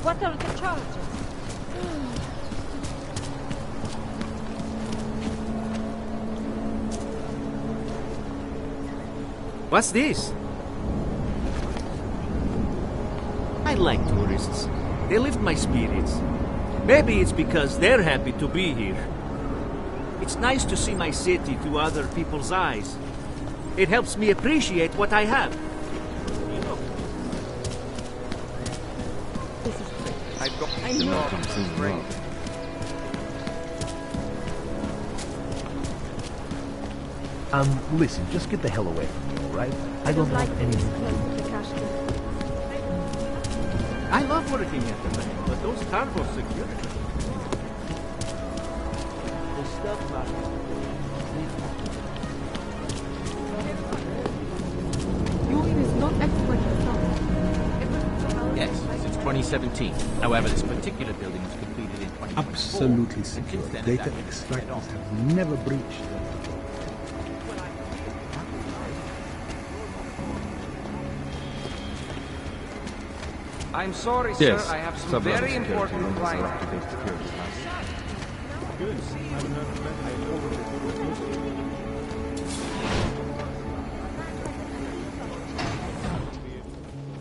What are the charges? What's this? I like tourists. They lift my spirits. Maybe it's because they're happy to be here. It's nice to see my city through other people's eyes. It helps me appreciate what I have. I know something's wrong. Listen, just get the hell away from me, all right? I don't like want any... this close to Kashmir. I love working at the bank, but those cargo security... The stuff market... Yuan is not expert yourself. Yes, since 2017. However, this particular building was completed in 2024. Absolutely secure. Data extractors have never breached them. I'm sorry, Yes, sir. I have some very important clients.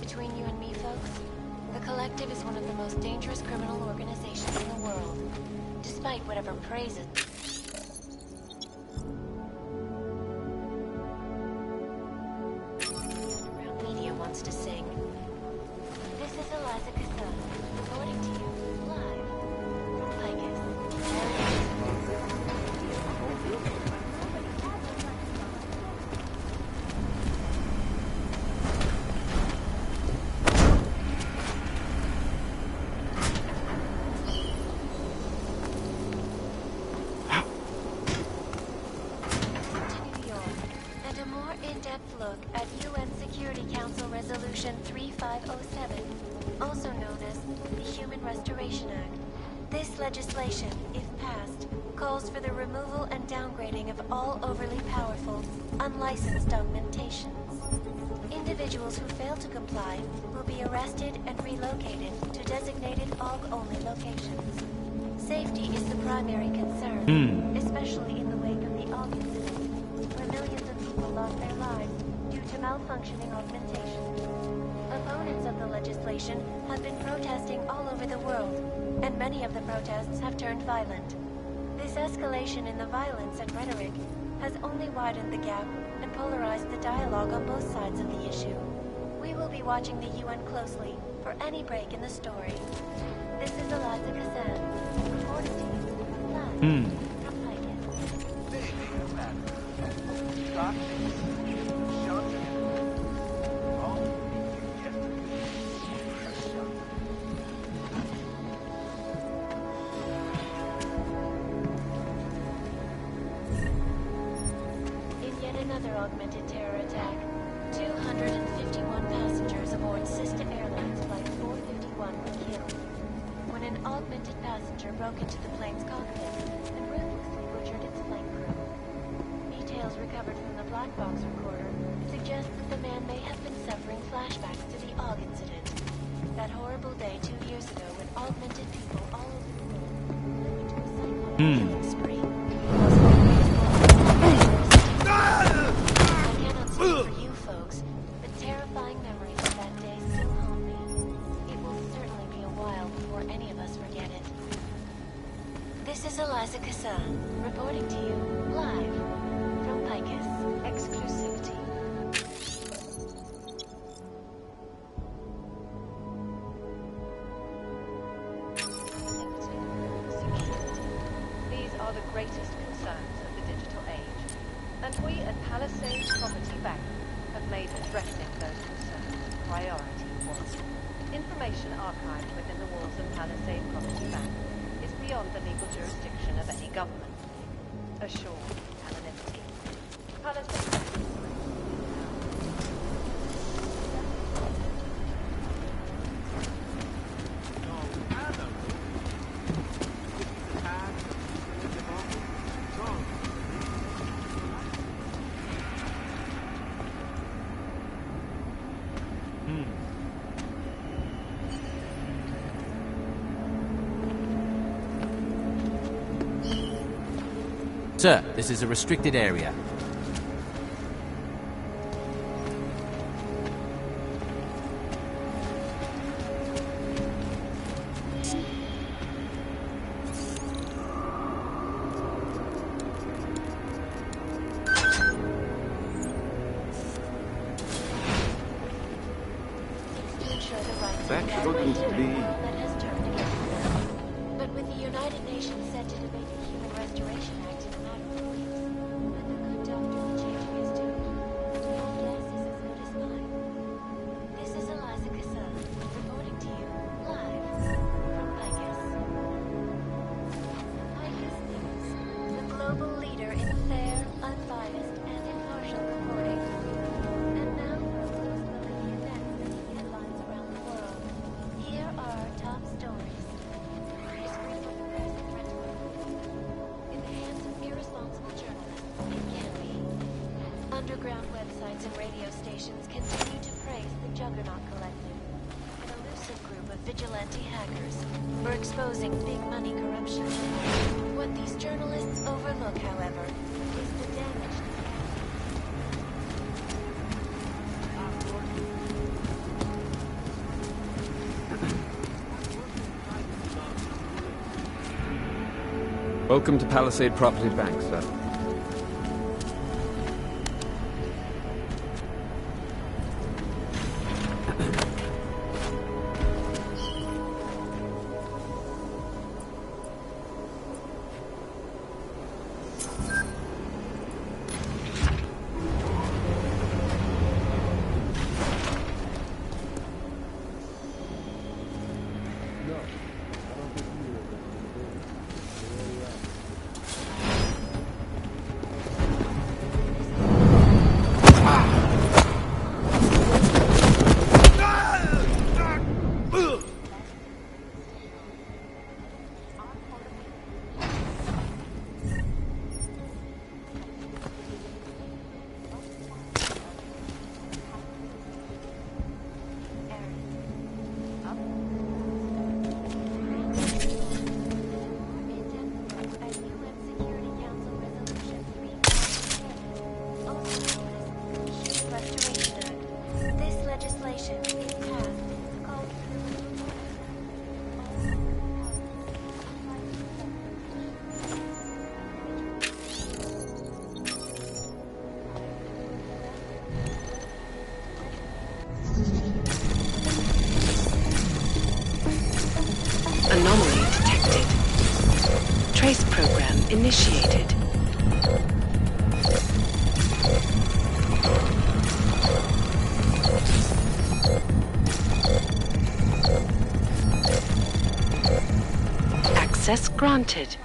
Between you and me, folks, the Collective is one of the most dangerous criminal organizations in the world. Despite whatever praise it... media wants to sing. This is Eliza Casella, reporting to you live from Picus. To New York, and a more in-depth look at UN Security Council Resolution 3507, also known as the Human Restoration Act. This legislation, if passed, calls for the removal and downgrading of all overly powerful, unlicensed augmentations. Individuals who fail to comply will be arrested and relocated to designated AUG-only locations. Safety is the primary concern, especially in the wake of the AUG incident, where millions of people lost their lives due to malfunctioning augmentations. Opponents of the legislation have been protesting all over the world, and many of the protests have turned violent. This escalation in the violence and rhetoric has only widened the gap and polarized the dialogue on both sides of the issue. We will be watching the UN closely for any break in the story. This is Eliza Kazan, reporting to you live from In yet another augmented terror attack, 251 passengers aboard Sister Airlines Flight 451 were killed when an augmented passenger broke into the plane's cockpit and ruthlessly butchered its flight crew. Details recovered from the black box recorder suggest that the man may have been suffering flashbacks to the AUG incident. That horrible day 2 years ago when augmented people all over the world flew into a psychotic killing spree. I cannot speak for you folks, but terrifying memories of that day still haunt me. It will certainly be a while before any of us forget it. This is Eliza Kassan, reporting to you live from Picus. Exclusivity. These are the greatest concerns of the digital age, and we at Palisade Property Bank have made addressing those concerns priority one. Information archived within the walls of Palisade Property Bank is beyond the legal jurisdiction of any government. Assure anonymity. Palisade. Sir, this is a restricted area. That shouldn't be. That has turned against them. But with the United Nations set to debate the Human Restoration Act in a matter of weeks, and the good doctor will changing his tune, your guess is as good as mine. This is Eliza Casella, reporting to you, live, from Vegas. Vegas News, the global leader in fair, unbiased, and impartial reporting. And now for a close look at the events making headlines around the world. Here are our top stories. Is freedom of the press threatened? In the hands of irresponsible journalists, it can be. Underground websites and radio stations continue to praise the Juggernaut Collective, an elusive group of vigilante hackers for exposing big money corruption. What these journalists overlook, however, is the damage to the assets. Welcome to Palisade Property Bank, sir. Anomaly detected. Trace program initiated. Access granted.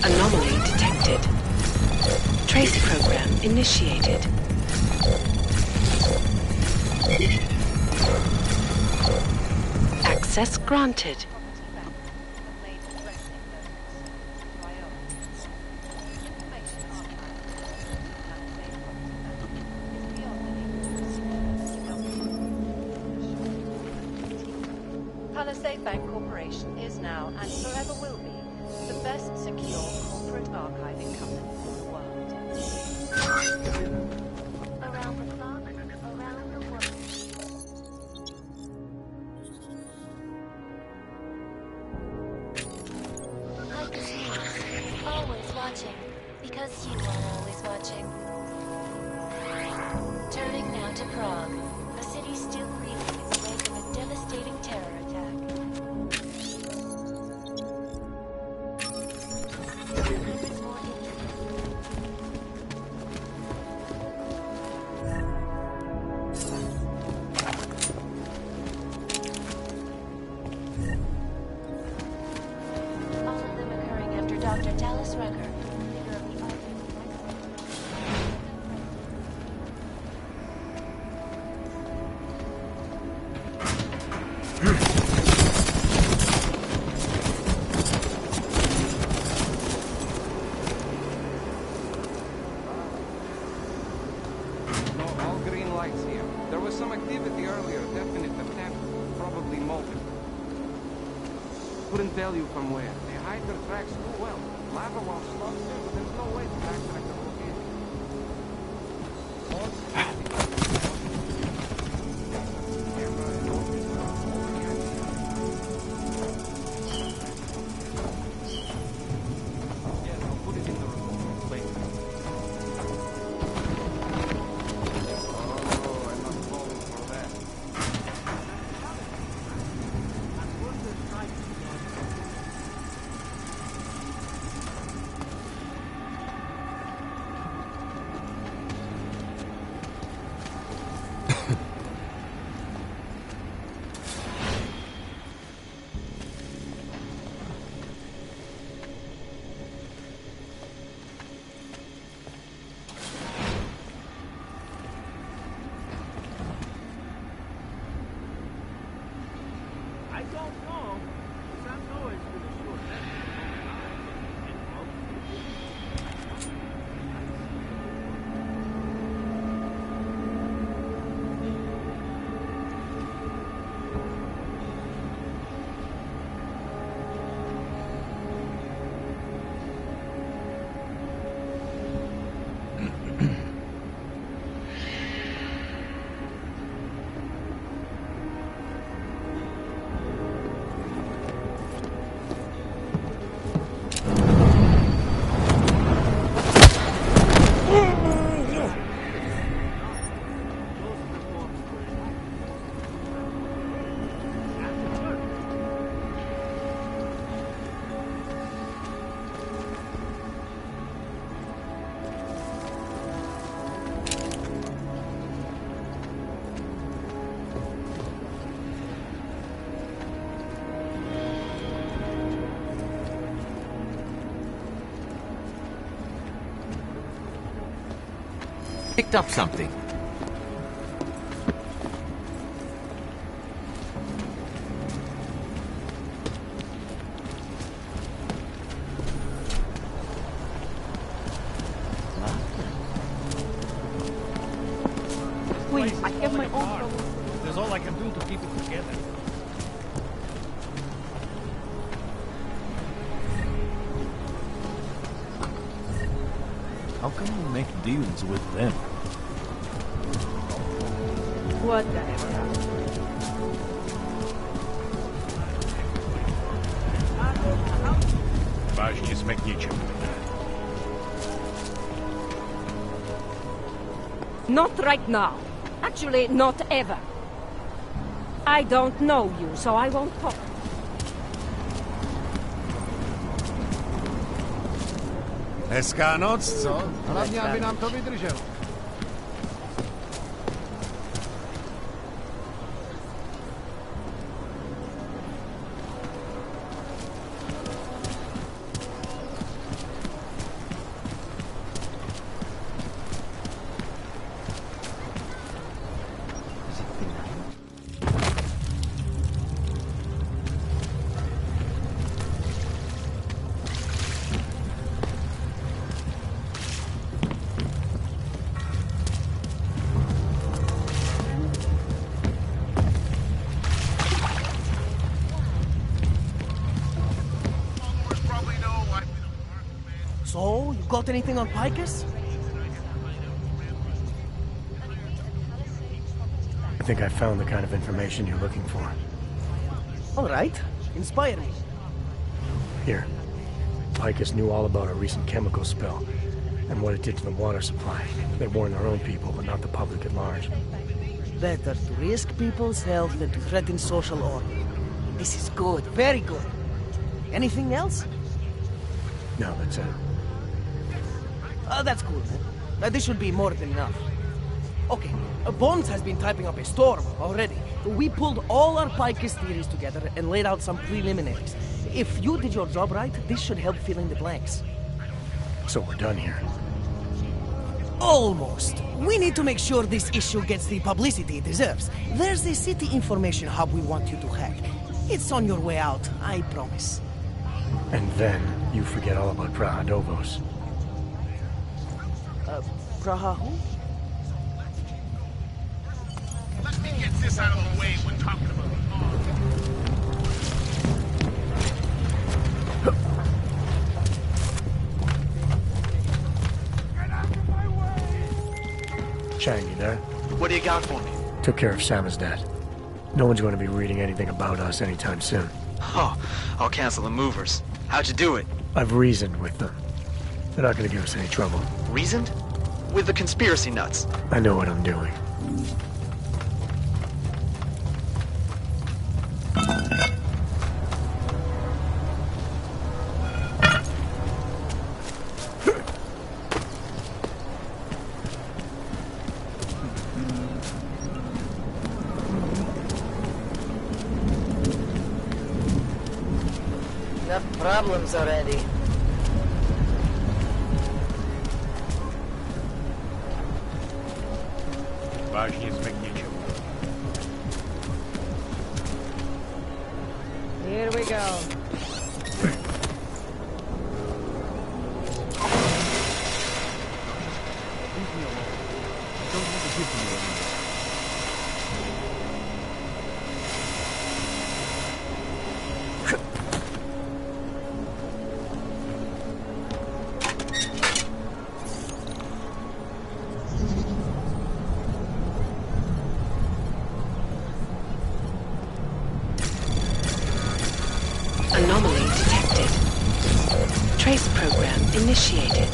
Anomaly detected. Trace program initiated. Access granted. Palisade Bank Corporation is now, and forever will be, the secure corporate archiving company in the world. Around the clock, around the world. Like the snakes, always watching, because you are always watching. Turning now to Prague, a city still reeling in the wake of a devastating terror attack. All of them occurring after Dr. Tallis Rucker, leader of the No, all green lights here. There was some activity earlier, definite attempt, probably motive. Couldn't tell you from where. They hide their tracks too well. Lava walls lost there, but there's no way to backtrack the location. Yes, I'll put it in the report later. Oh, I'm not falling for that. I don't know. Some noise for the sure. Picked up something. Please, I have my own problem. There's all I can do to keep it together. How can we make deals with them? Whatever. Vážně jsme k ničemu. Not right now. Actually, not ever. I don't know you, so I won't talk. Hezká noc, co? Hlavně, aby nám to vydrželo. So, you got anything on Picus? I think I found the kind of information you're looking for. All right. Inspire me. Here. Picus knew all about a recent chemical spill and what it did to the water supply. They warned their own people, but not the public at large. Better to risk people's health than to threaten social order. This is good. Very good. Anything else? No, that's it. That's cool, man. This should be more than enough. Okay, Bones has been typing up a storm already. We pulled all our Picus theories together and laid out some preliminaries. If you did your job right, this should help fill in the blanks. So we're done here. Almost. We need to make sure this issue gets the publicity it deserves. There's a city information hub we want you to hack. It's on your way out, I promise. And then you forget all about Prahadovos. Praha who? Let me get this out of the way. We're talking about Chang, you there? What do you got for me? Took care of Samizdat. No one's going to be reading anything about us anytime soon. Oh, I'll cancel the movers. How'd you do it? I've reasoned with them. They're not going to give us any trouble. Reasoned? With the conspiracy nuts. I know what I'm doing. Enough problems already. Важнее знать нечего. Here we go. Anomaly detected. Trace program initiated.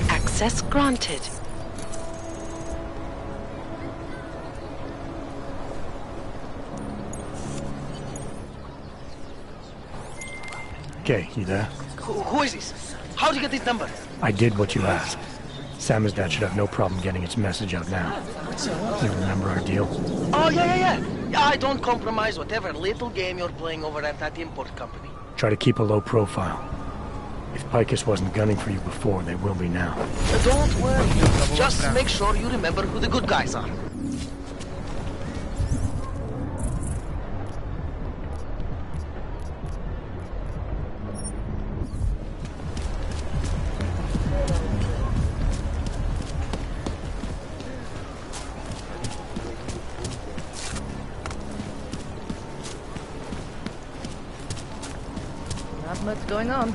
Access granted. Okay, you there? Who is this? How'd you get this number? I did what you asked. Samizdat should have no problem getting its message out now. You remember our deal? Oh, yeah. I don't compromise whatever little game you're playing over at that import company. Try to keep a low profile. If Picus wasn't gunning for you before, they will be now. Don't worry. Just make sure you remember who the good guys are. Not much going on.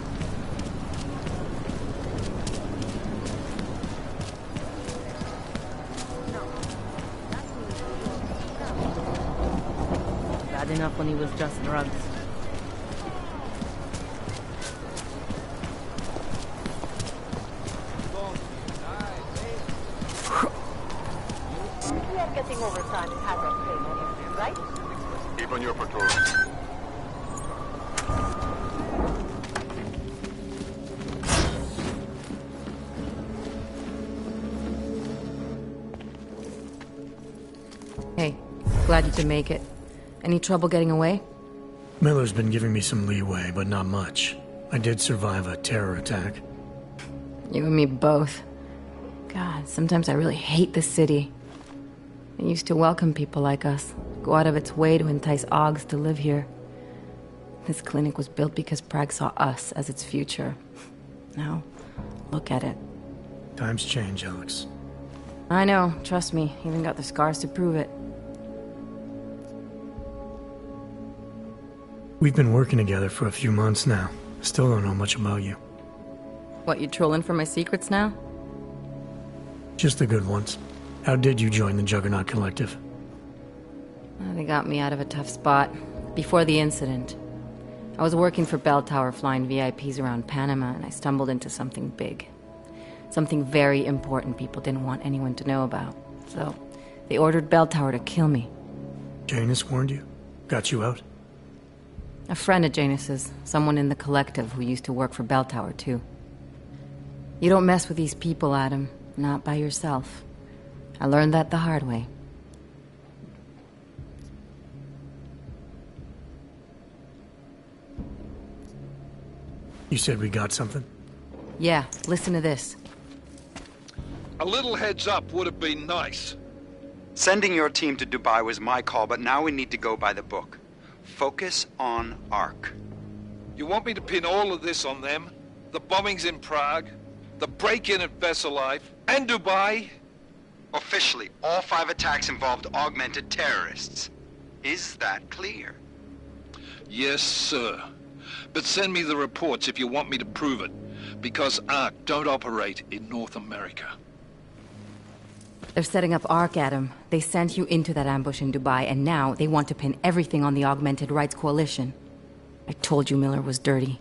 Bad enough when he was just drugs. We are getting overtime in hazard pay, right? Keep on your patrol. Hey, glad you could make it. Any trouble getting away? Miller's been giving me some leeway, but not much. I did survive a terror attack. You and me both. God, sometimes I really hate this city. It used to welcome people like us, go out of its way to entice Augs to live here. This clinic was built because Prague saw us as its future. Now, look at it. Times change, Alex. I know, trust me, even got the scars to prove it. We've been working together for a few months now. Still don't know much about you. What, you trolling for my secrets now? Just the good ones. How did you join the Juggernaut Collective? They got me out of a tough spot. Before the incident, I was working for Bell Tower flying VIPs around Panama, and I stumbled into something big. Something very important people didn't want anyone to know about. So, they ordered Bell Tower to kill me. Janus warned you? Got you out? A friend of Janus's, someone in the collective who used to work for Bell Tower too. You don't mess with these people, Adam. Not by yourself. I learned that the hard way. You said we got something? Yeah, listen to this. A little heads up would have been nice. Sending your team to Dubai was my call, but now we need to go by the book. Focus on Ark. You want me to pin all of this on them? The bombings in Prague, the break-in at Vessel Life, and Dubai? Officially, all 5 attacks involved augmented terrorists. Is that clear? Yes, sir. But send me the reports if you want me to prove it, because Ark don't operate in North America. They're setting up Ark, Adam. They sent you into that ambush in Dubai, and now they want to pin everything on the Augmented Rights Coalition. I told you Miller was dirty.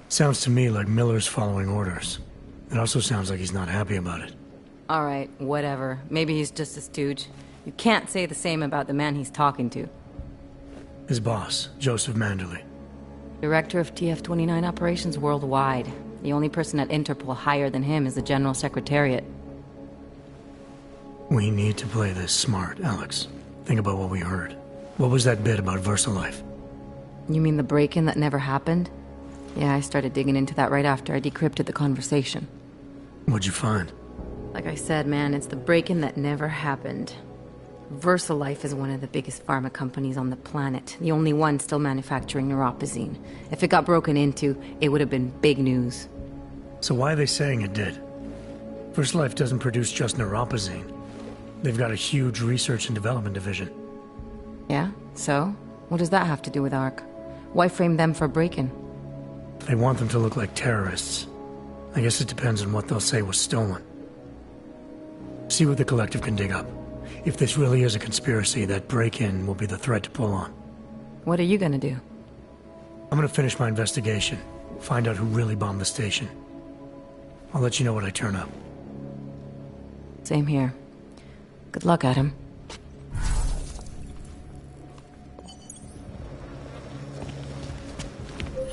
Sounds to me like Miller's following orders. It also sounds like he's not happy about it. Alright, whatever. Maybe he's just a stooge. You can't say the same about the man he's talking to. His boss, Joseph Manderley. Director of TF-29 operations worldwide. The only person at Interpol higher than him is the General Secretariat. We need to play this smart, Alex. Think about what we heard. What was that bit about VersaLife? You mean the break-in that never happened? Yeah, I started digging into that right after I decrypted the conversation. What'd you find? Like I said, man, it's the break-in that never happened. VersaLife is one of the biggest pharma companies on the planet. The only one still manufacturing neuropozyne. If it got broken into, it would have been big news. So why are they saying it did? VersaLife doesn't produce just neuropozyne. They've got a huge research and development division. Yeah? So? What does that have to do with Ark? Why frame them for break-in? They want them to look like terrorists. I guess it depends on what they'll say was stolen. See what the collective can dig up. If this really is a conspiracy, that break-in will be the thread to pull on. What are you gonna do? I'm gonna finish my investigation. Find out who really bombed the station. I'll let you know when I turn up. Same here. Good luck, Adam.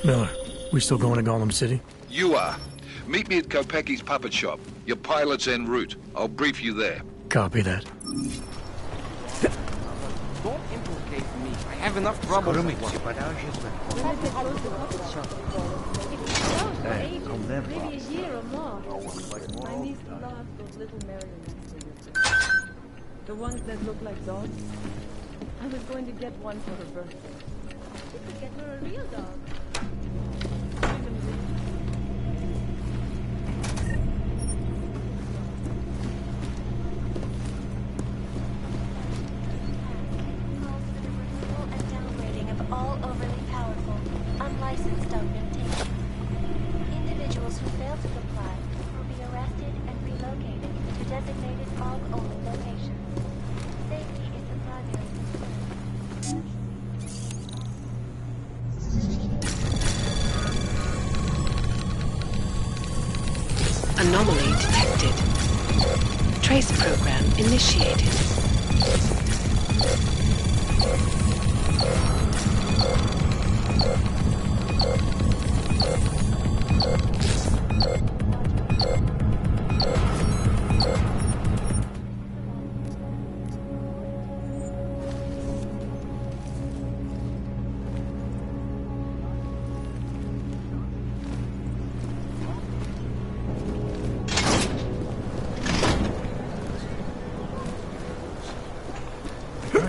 Miller, we still going to Gollum City? You are. Meet me at Kopecki's puppet shop. Your pilot's en route. I'll brief you there. Copy that. Don't implicate me. I have enough trouble. Hey, I'll never. Maybe a year or more. My niece loves those little marionettes they used to make. The ones that look like dogs. I was going to get one for her birthday. You could get her a real dog. All overly powerful, unlicensed augmentation. Individuals who fail to comply will be arrested and relocated to designated AUG-only locations. Safety is the primary concern. Anomaly detected. Trace program initiated.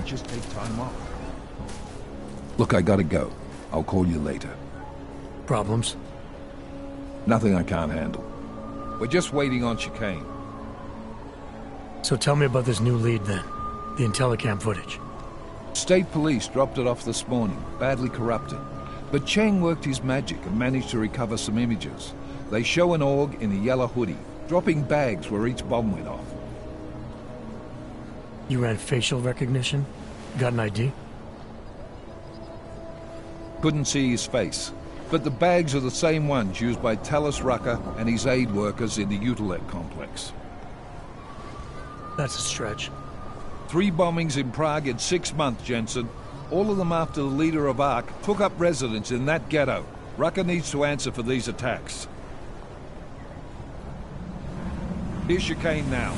Just take time off. Look, I gotta go. I'll call you later. Problems? Nothing I can't handle. We're just waiting on chicane. So tell me about this new lead then. The Intellicam footage. State police dropped it off this morning, badly corrupted. But Cheng worked his magic and managed to recover some images. They show an org in a yellow hoodie, dropping bags where each bomb went off. You ran facial recognition? Got an ID? Couldn't see his face, but the bags are the same ones used by Talos Rucker and his aid workers in the Utilec complex. That's a stretch. 3 bombings in Prague in 6 months, Jensen. All of them after the leader of ARC took up residence in that ghetto. Rucker needs to answer for these attacks. Here's chicane now.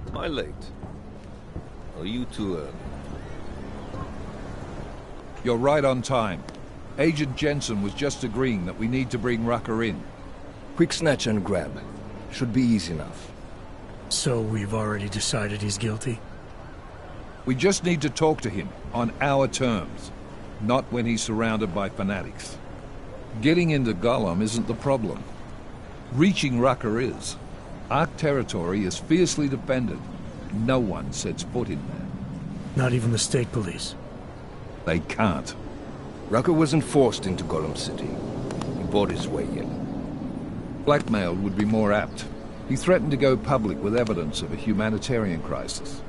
Am I late? Are you too early? You're right on time. Agent Jensen was just agreeing that we need to bring Rucker in. Quick snatch and grab. Should be easy enough. So we've already decided he's guilty? We just need to talk to him on our terms, not when he's surrounded by fanatics. Getting into Gollum isn't the problem. Reaching Rucker is. ARC territory is fiercely defended. No one sets foot in there. Not even the state police? They can't. Rucker wasn't forced into Gollum City. He bought his way in. Blackmailed would be more apt. He threatened to go public with evidence of a humanitarian crisis.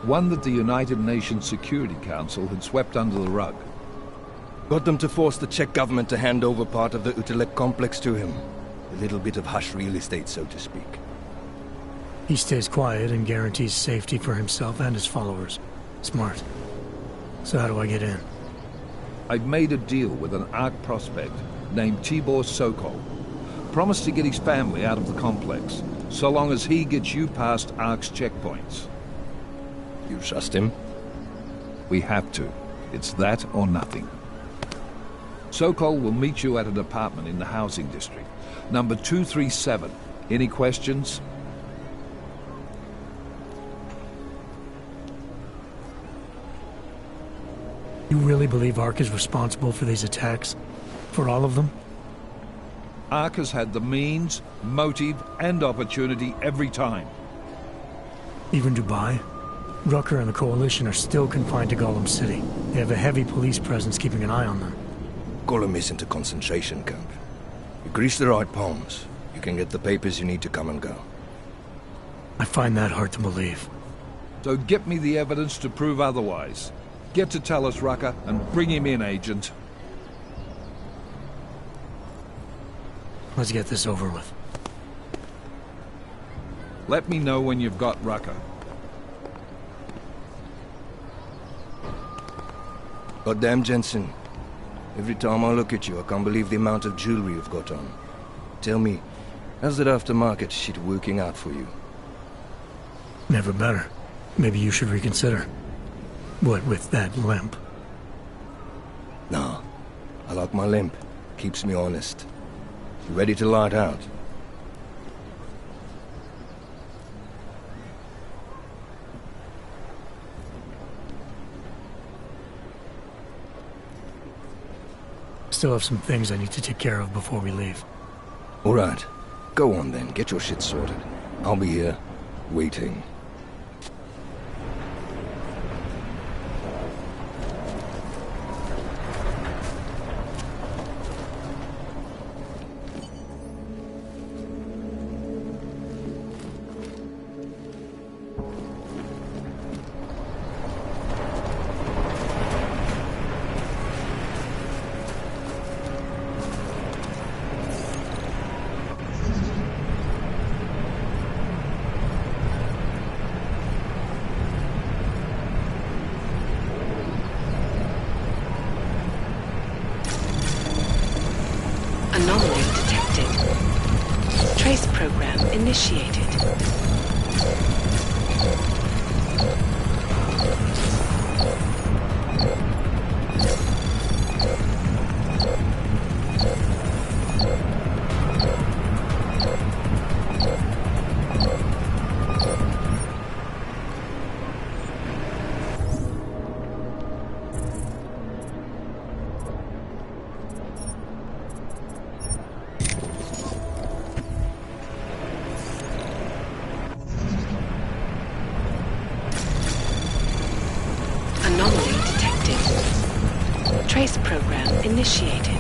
One that the United Nations Security Council had swept under the rug. Got them to force the Czech government to hand over part of the Utilec complex to him. A little bit of hush real estate, so to speak. He stays quiet and guarantees safety for himself and his followers. Smart. So how do I get in? I've made a deal with an ARC prospect named Tibor Sokol. Promised to get his family out of the complex, so long as he gets you past ARC's checkpoints. You trust him? We have to. It's that or nothing. Sokol will meet you at an apartment in the housing district. Number 237. Any questions? You really believe ARC is responsible for these attacks? For all of them? ARC has had the means, motive, and opportunity every time. Even Dubai? Rucker and the Coalition are still confined to Gollum City. They have a heavy police presence keeping an eye on them. Gollum isn't a concentration camp. You grease the right palms, you can get the papers you need to come and go. I find that hard to believe. So get me the evidence to prove otherwise. Get to Talos Rucker and bring him in, Agent. Let's get this over with. Let me know when you've got Rucker. Goddamn, Jensen. Every time I look at you, I can't believe the amount of jewelry you've got on. Tell me, how's that aftermarket shit working out for you? Never better. Maybe you should reconsider. What with that limp? Nah, I like my limp. Keeps me honest. You ready to light out? Still have some things I need to take care of before we leave. All right. Go on then, get your shit sorted. I'll be here, waiting. Anomaly detected. Trace program initiated. Trace program initiated.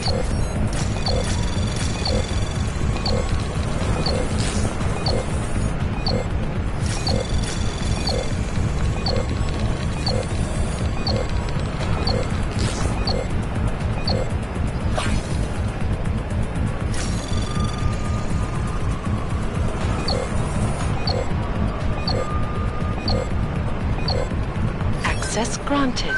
Access granted.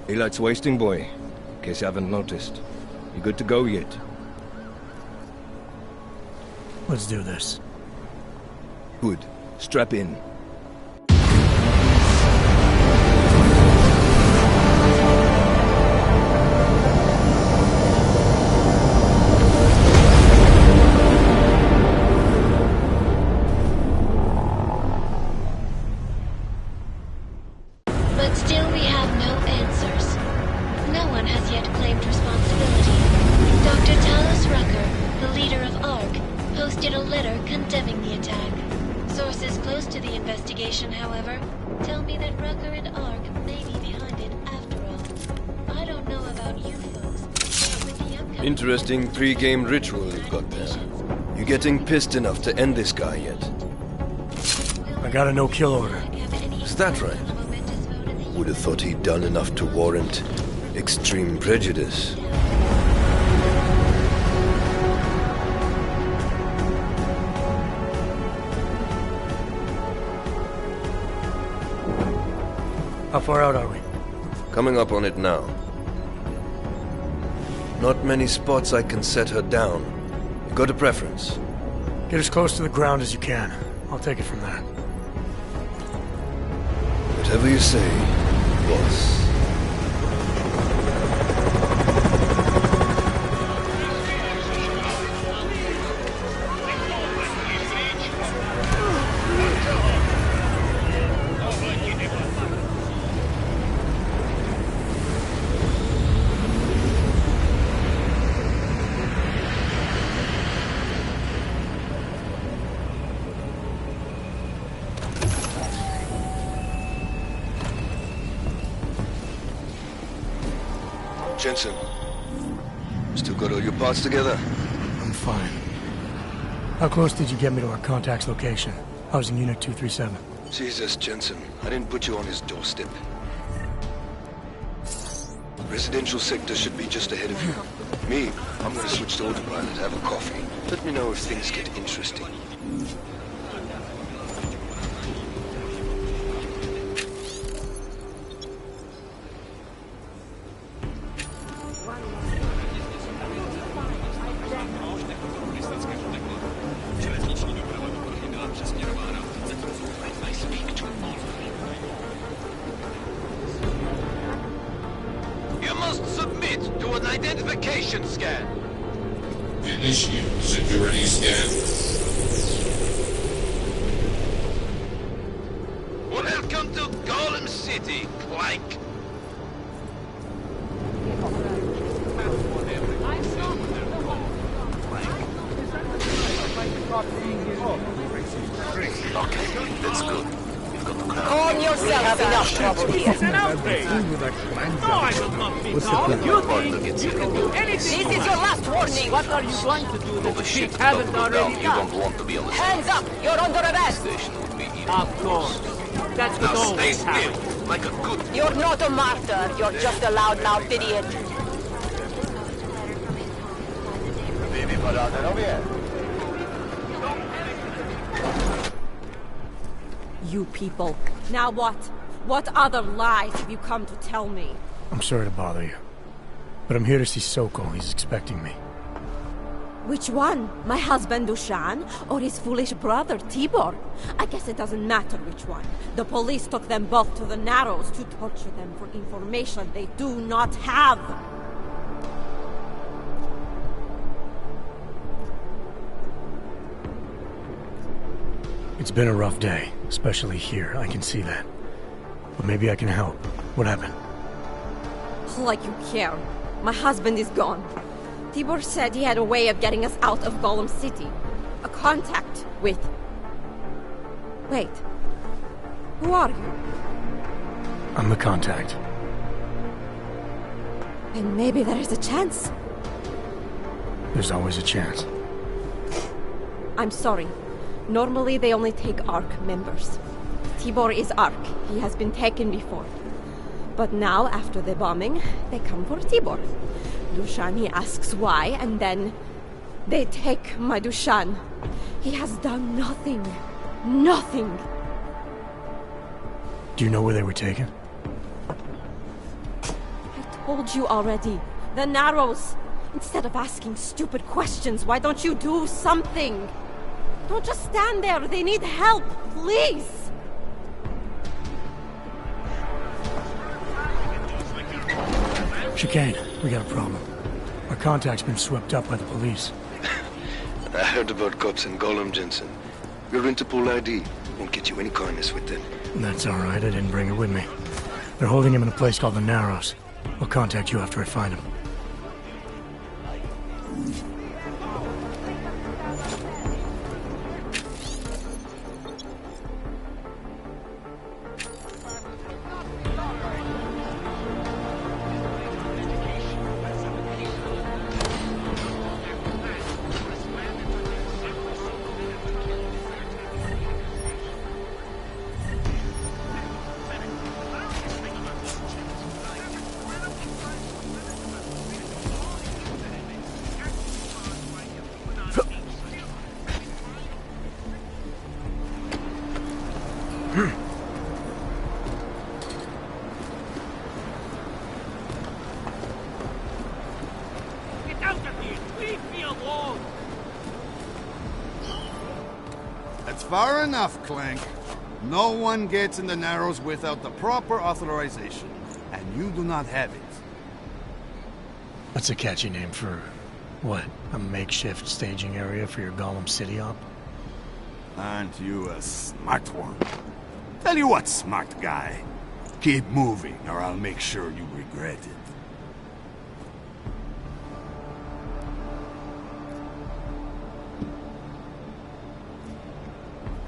Daylight's wasting, boy. In case you haven't noticed. You good to go yet? Let's do this. Good. Strap in. But still we have no answers. No one has yet claimed responsibility. Dr. Talos Rucker, the leader of ARC, posted a letter condemning the attack. Sources close to the investigation, however, tell me that Rucker and ARC may be behind it after all. I don't know about you folks, but with the upcoming... Interesting pre-game ritual you've got there. You getting pissed enough to end this guy yet? I got a no-kill order. Is that right? Would have thought he'd done enough to warrant extreme prejudice. How far out are we? Coming up on it now. Not many spots I can set her down. You got a preference? Get as close to the ground as you can. I'll take it from there. Whatever you say, boss. Jensen, still got all your parts together? I'm fine. How close did you get me to our contact's location? Housing Unit 237. Jesus, Jensen, I didn't put you on his doorstep. Residential sector should be just ahead of you. Me, I'm gonna switch to autopilot, have a coffee. Let me know if things get interesting. Identification scan. Initiate security scan. Welcome to Golem City, Clank. Okay, that's good. We've got the crowd. Calm yourself. Have enough trouble here. It's an outrage. No, I will not be calm. You think you can do anything? This is your last warning. What are you going to do that the chief haven't already You done? don't want to be on the Hands up! You're under arrest. station would be even Of course. That's what Now stay always still, happens. like a good... You're not a martyr. You're just a loudmouth idiot. You people. Now what? What other lies have you come to tell me? I'm sorry to bother you, but I'm here to see Sokol. He's expecting me. Which one? My husband Dushan or his foolish brother Tibor? I guess it doesn't matter which one. The police took them both to the Narrows to torture them for information they do not have. It's been a rough day, especially here. I can see that. But maybe I can help. What happened? Like you care. My husband is gone. Tibor said he had a way of getting us out of Golem City. A contact with... Wait. Who are you? I'm the contact. And maybe there is a chance. There's always a chance. I'm sorry. Normally they only take ARC members. Tibor is ARC. He has been taken before. But now, after the bombing, they come for Tibor. Dushan, he asks why, and then they take my Dushan. He has done nothing. Nothing. Do you know where they were taken? I told you already. The Narrows. Instead of asking stupid questions, why don't you do something? Don't just stand there. They need help. Please. Chicane, we got a problem. Our contact's been swept up by the police. I heard about cops in Golem, Jensen. Your Interpol ID won't get you any kindness with them. That's all right. I didn't bring it with me. They're holding him in a place called the Narrows. I'll contact you after I find him. Get out of here! Leave me alone! That's far enough, Clank. No one gets in the Narrows without the proper authorization, and you do not have it. That's a catchy name for... what? A makeshift staging area for your Golem City op? Aren't you a smart one? Tell you what, smart guy. Keep moving, or I'll make sure you regret it.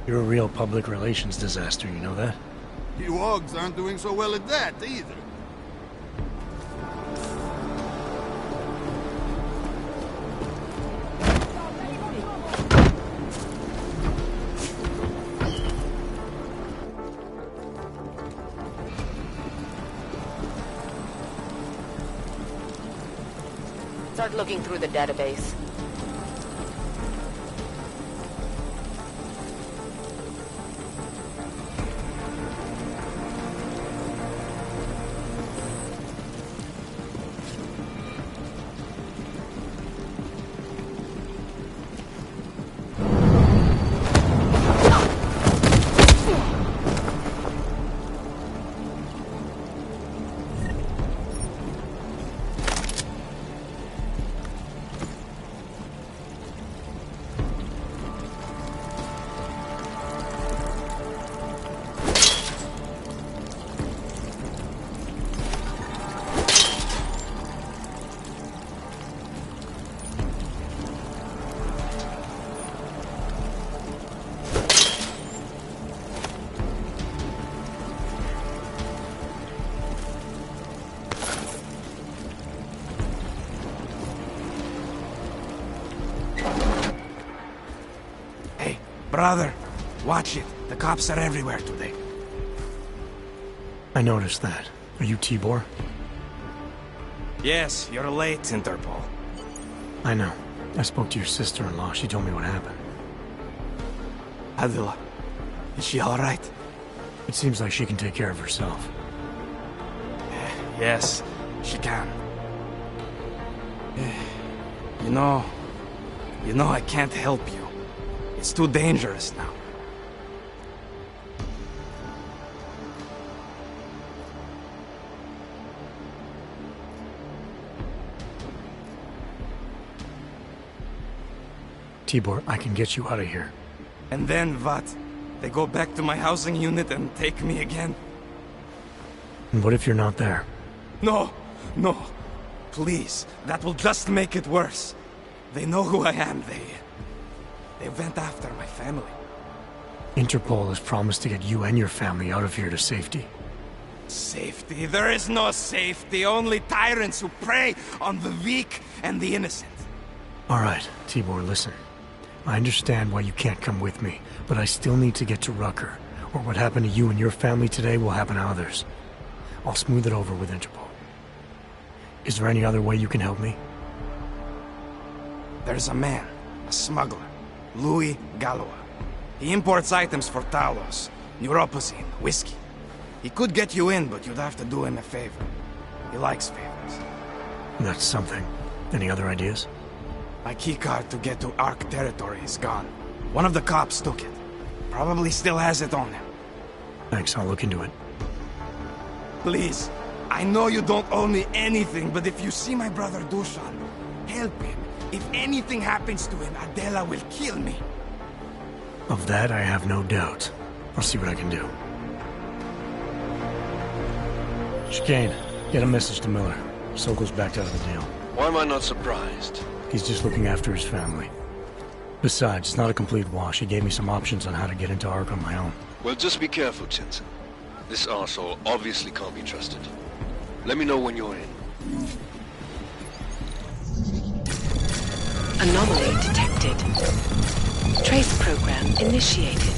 You're a real public relations disaster, you know that? You Ogs aren't doing so well at that, either. Start looking through the database. Brother, watch it. The cops are everywhere today. I noticed that. Are you Tibor? Yes, you're late, Interpol. I know. I spoke to your sister-in-law. She told me what happened. Adila, is she all right? It seems like she can take care of herself. Yes, she can. You know, I can't help you. It's too dangerous now. Tibor, I can get you out of here. And then what? They go back to my housing unit and take me again? And what if you're not there? No, no. Please, that will just make it worse. They know who I am. They went after my family. Interpol has promised to get you and your family out of here to safety. Safety? There is no safety. Only tyrants who prey on the weak and the innocent. All right, Tibor, listen. I understand why you can't come with me, but I still need to get to Rucker, or what happened to you and your family today will happen to others. I'll smooth it over with Interpol. Is there any other way you can help me? There's a man, a smuggler, Louis Galois. He imports items for Talos, neuropozyne, whiskey. He could get you in, but you'd have to do him a favor. He likes favors. That's something. Any other ideas? My keycard to get to Ark territory is gone. One of the cops took it. Probably still has it on him. Thanks, I'll look into it. Please, I know you don't owe me anything, but if you see my brother Dushan, help him. If anything happens to him, Adela will kill me. Of that, I have no doubt. I'll see what I can do. Chicane, get a message to Miller. Sokol's backed out of the deal. Why am I not surprised? He's just looking after his family. Besides, it's not a complete wash. He gave me some options on how to get into Ark on my own. Well, just be careful, Jensen. This arsehole obviously can't be trusted. Let me know when you're in. Anomaly detected. Trace program initiated.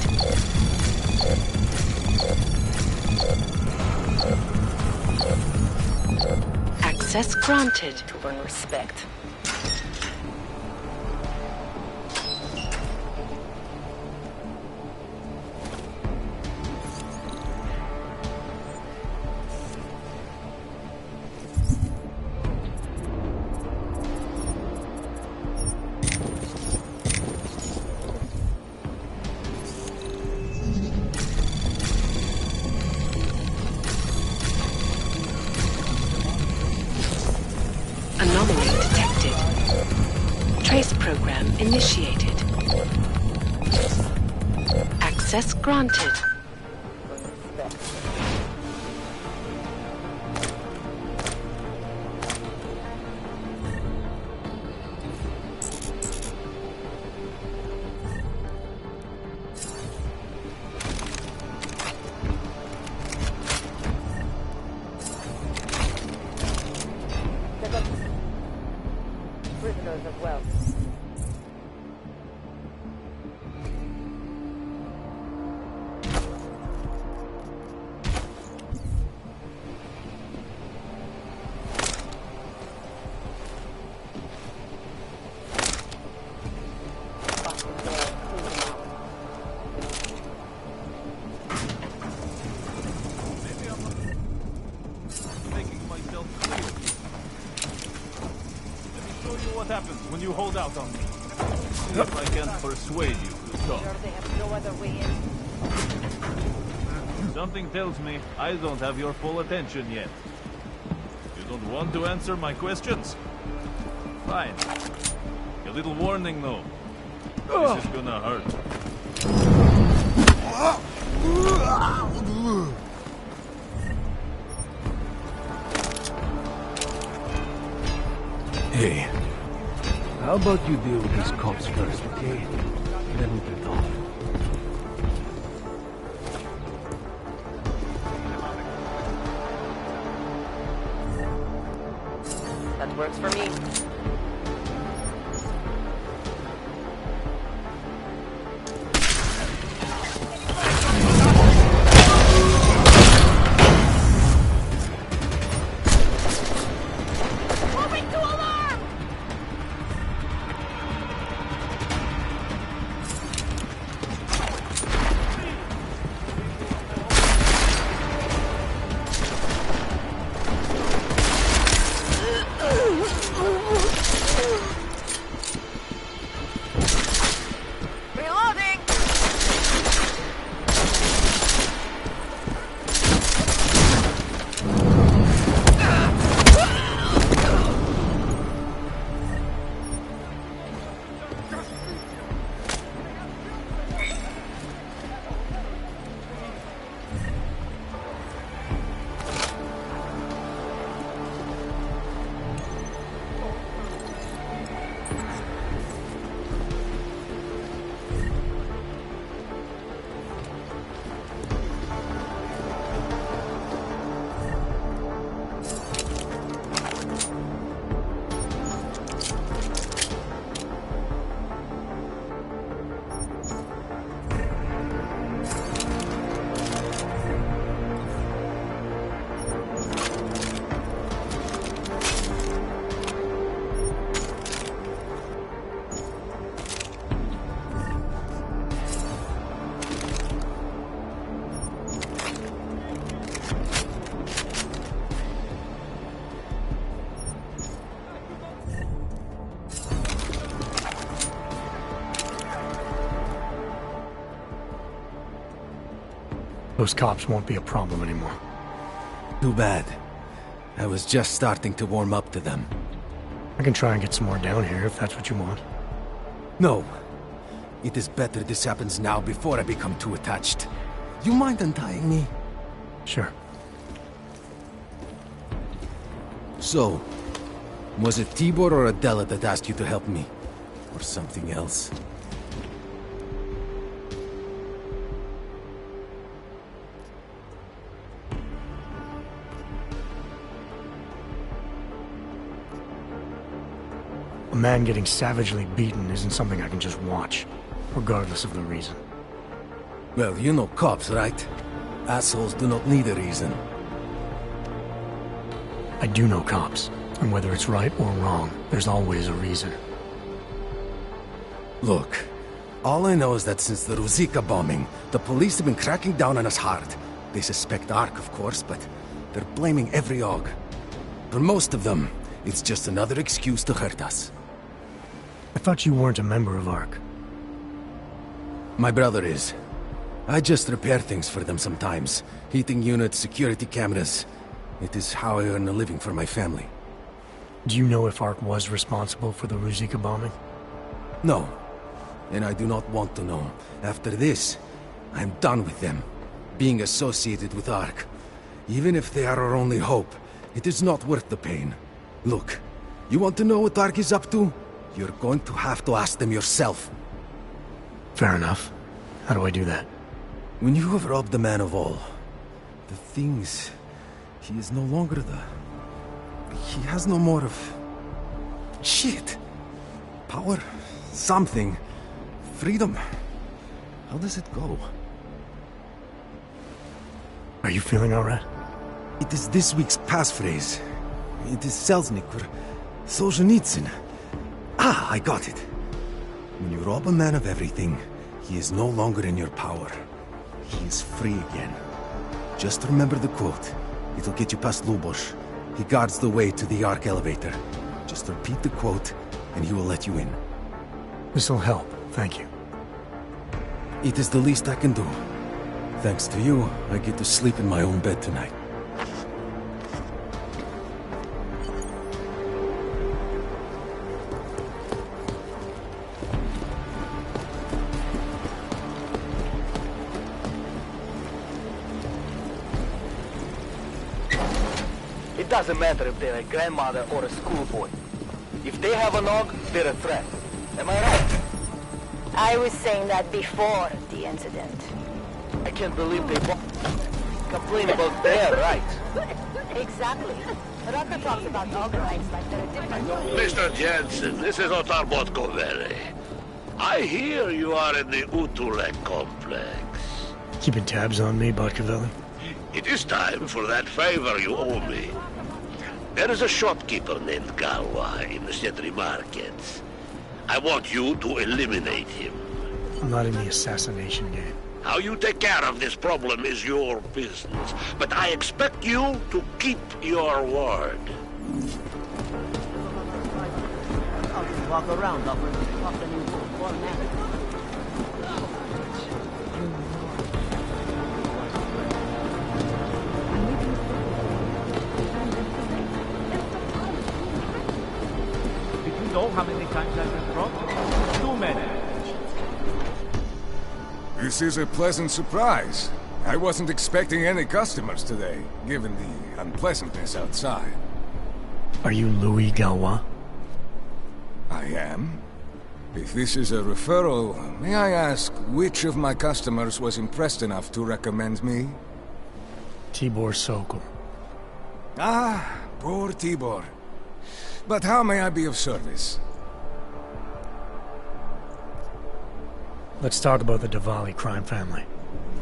Access granted. To earn respect. Anomaly detected. Trace program initiated. Access granted. Prisoners of wealth. What happens when you hold out on me? See if I can persuade you to talk. Sure they have no other way in. Something tells me I don't have your full attention yet. You don't want to answer my questions? Fine. A little warning though. This is gonna hurt. Hey. How about you deal with these cops first, okay? Then we can talk. That works for me. Those cops won't be a problem anymore. Too bad. I was just starting to warm up to them. I can try and get some more down here if that's what you want. No. It is better this happens now before I become too attached. You mind untying me? Sure. So, was it Tibor or Adela that asked you to help me? Or something else? A man getting savagely beaten isn't something I can just watch, regardless of the reason. Well, you know cops, right? Assholes do not need a reason. I do know cops, and whether it's right or wrong, there's always a reason. Look, all I know is that since the Ruzicka bombing, the police have been cracking down on us hard. They suspect Ark, of course, but they're blaming every AUG. For most of them, it's just another excuse to hurt us. I thought you weren't a member of Ark. My brother is. I just repair things for them sometimes. Heating units, security cameras. It is how I earn a living for my family. Do you know if Ark was responsible for the Ruzicka bombing? No. And I do not want to know. After this, I'm done with them. Being associated with Ark. Even if they are our only hope, it is not worth the pain. Look, you want to know what Ark is up to? You're going to have to ask them yourself. Fair enough. How do I do that? When you have robbed the man of all, the things... He is no longer the... He has no more of... Shit! Power? Something. Freedom. How does it go? Are you feeling alright? It is this week's passphrase. It is Selznick or Solzhenitsyn. Ah, I got it. When you rob a man of everything, he is no longer in your power. He is free again. Just remember the quote. It'll get you past Lubosh. He guards the way to the Ark elevator. Just repeat the quote, and he will let you in. This'll help, thank you. It is the least I can do. Thanks to you, I get to sleep in my own bed tonight. It doesn't matter if they're a grandmother or a schoolboy. If they have an AUG, they're a threat. Am I right? I was saying that before the incident. I can't believe they complain about their rights. Exactly. Rucker talks about AUG rights like they're a different... Mr. Jensen, this is Otar Botkovere. I hear you are in the Utulek complex. Keeping tabs on me, Botkovelli? It is time for that favor you owe me. There is a shopkeeper named Galwa in the Cetri markets. I want you to eliminate him. I'm not in the assassination game. How you take care of this problem is your business, but I expect you to keep your word. I'll just walk around offering new Know how many times I've been robbed? Too many. This is a pleasant surprise. I wasn't expecting any customers today, given the unpleasantness outside. Are you Louis Galwa? I am. If this is a referral, may I ask which of my customers was impressed enough to recommend me? Tibor Sokol. Ah, poor Tibor. But how may I be of service? Let's talk about the Diwali crime family.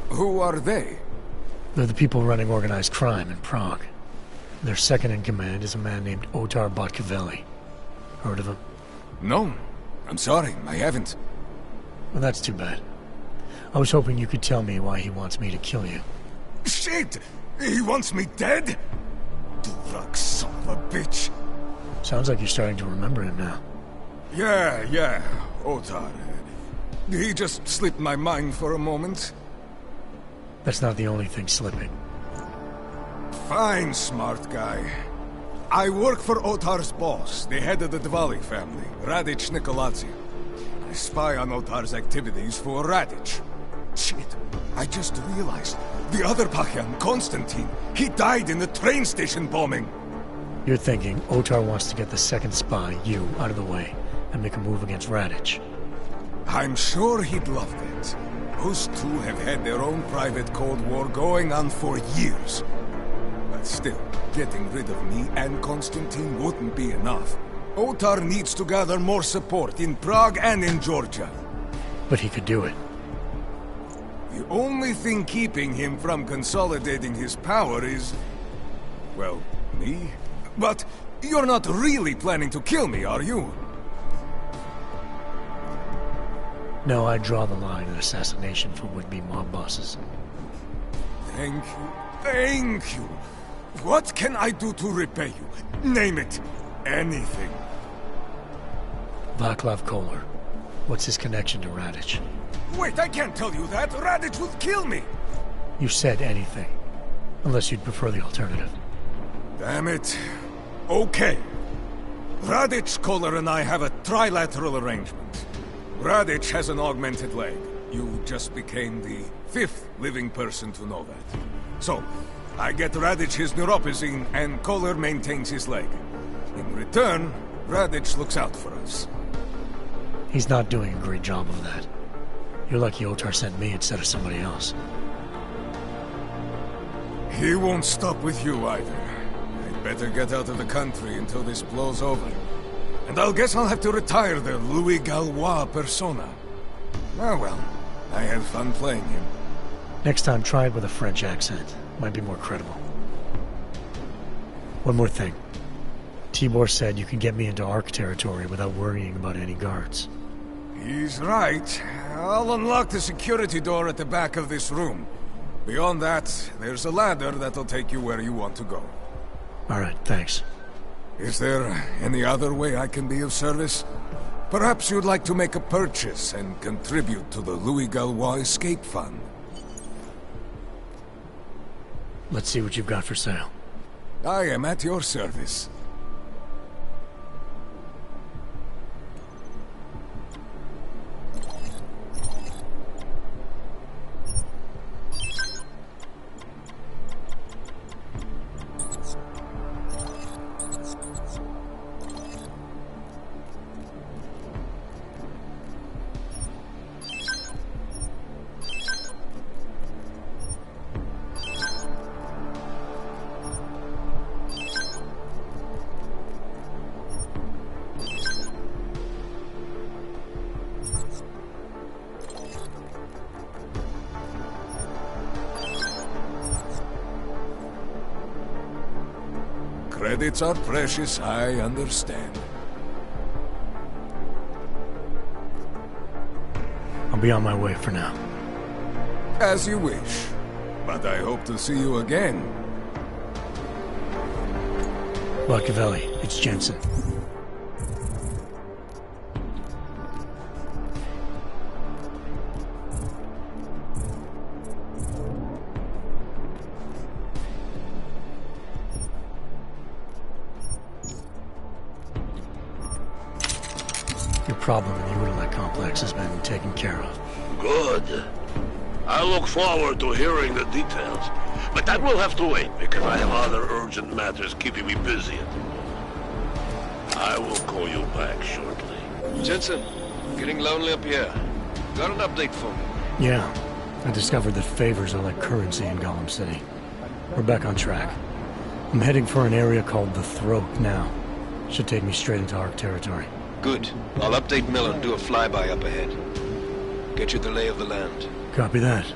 Who are they? They're the people running organized crime in Prague. Their second in command is a man named Otar Botkovelli. Heard of him? No. I'm sorry, I haven't. Well, that's too bad. I was hoping you could tell me why he wants me to kill you. Shit! He wants me dead? Duvrak, son of a bitch. Sounds like you're starting to remember him now. Yeah, Otar. He just slipped my mind for a moment. That's not the only thing slipping. Fine, smart guy. I work for Otar's boss, the head of the Dvali family, Radic Nikoladze. I spy on Otar's activities for Radic. Shit, I just realized. The other Pachyan, Konstantin, he died in the train station bombing. You're thinking Otar wants to get the second spy, you, out of the way, and make a move against Radic. I'm sure he'd love that. Those two have had their own private Cold War going on for years. But still, getting rid of me and Konstantin wouldn't be enough. Otar needs to gather more support in Prague and in Georgia. But he could do it. The only thing keeping him from consolidating his power is... well, me? But you're not really planning to kill me, are you? No, I draw the line at assassination for would-be mob bosses. Thank you. Thank you. What can I do to repay you? Name it. Anything. Vaclav Kolar. What's his connection to Radic? Wait, I can't tell you that. Radic would kill me. You said anything. Unless you'd prefer the alternative. Damn it. Okay. Radic, Kolar, and I have a trilateral arrangement. Radic has an augmented leg. You just became the 5th living person to know that. So, I get Radic his neuropazine, and Kolar maintains his leg. In return, Radic looks out for us. He's not doing a great job of that. You're lucky Otar sent me instead of somebody else. He won't stop with you either. I'd better get out of the country until this blows over. And I'll guess I'll have to retire the Louis Gallois persona. Oh well, I had fun playing him. Next time, try it with a French accent. Might be more credible. One more thing. Tibor said you can get me into Ark territory without worrying about any guards. He's right. I'll unlock the security door at the back of this room. Beyond that, there's a ladder that'll take you where you want to go. Alright, thanks. Is there any other way I can be of service? Perhaps you'd like to make a purchase and contribute to the Louis Gallois Escape Fund. Let's see what you've got for sale. I am at your service. Credits are precious, I understand. I'll be on my way for now. As you wish. But I hope to see you again. Machiavelli, it's Jensen. Your problem in the Udalek complex has been taken care of. Good. I look forward to hearing the details. But that will have to wait, because I have other urgent matters keeping me busy. I will call you back shortly. Jensen, getting lonely up here. Got an update for me? Yeah. I discovered that favors are like currency in Gollum City. We're back on track. I'm heading for an area called the Throat now. Should take me straight into Ark territory. Good. I'll update Miller and do a flyby up ahead. Get you the lay of the land. Copy that.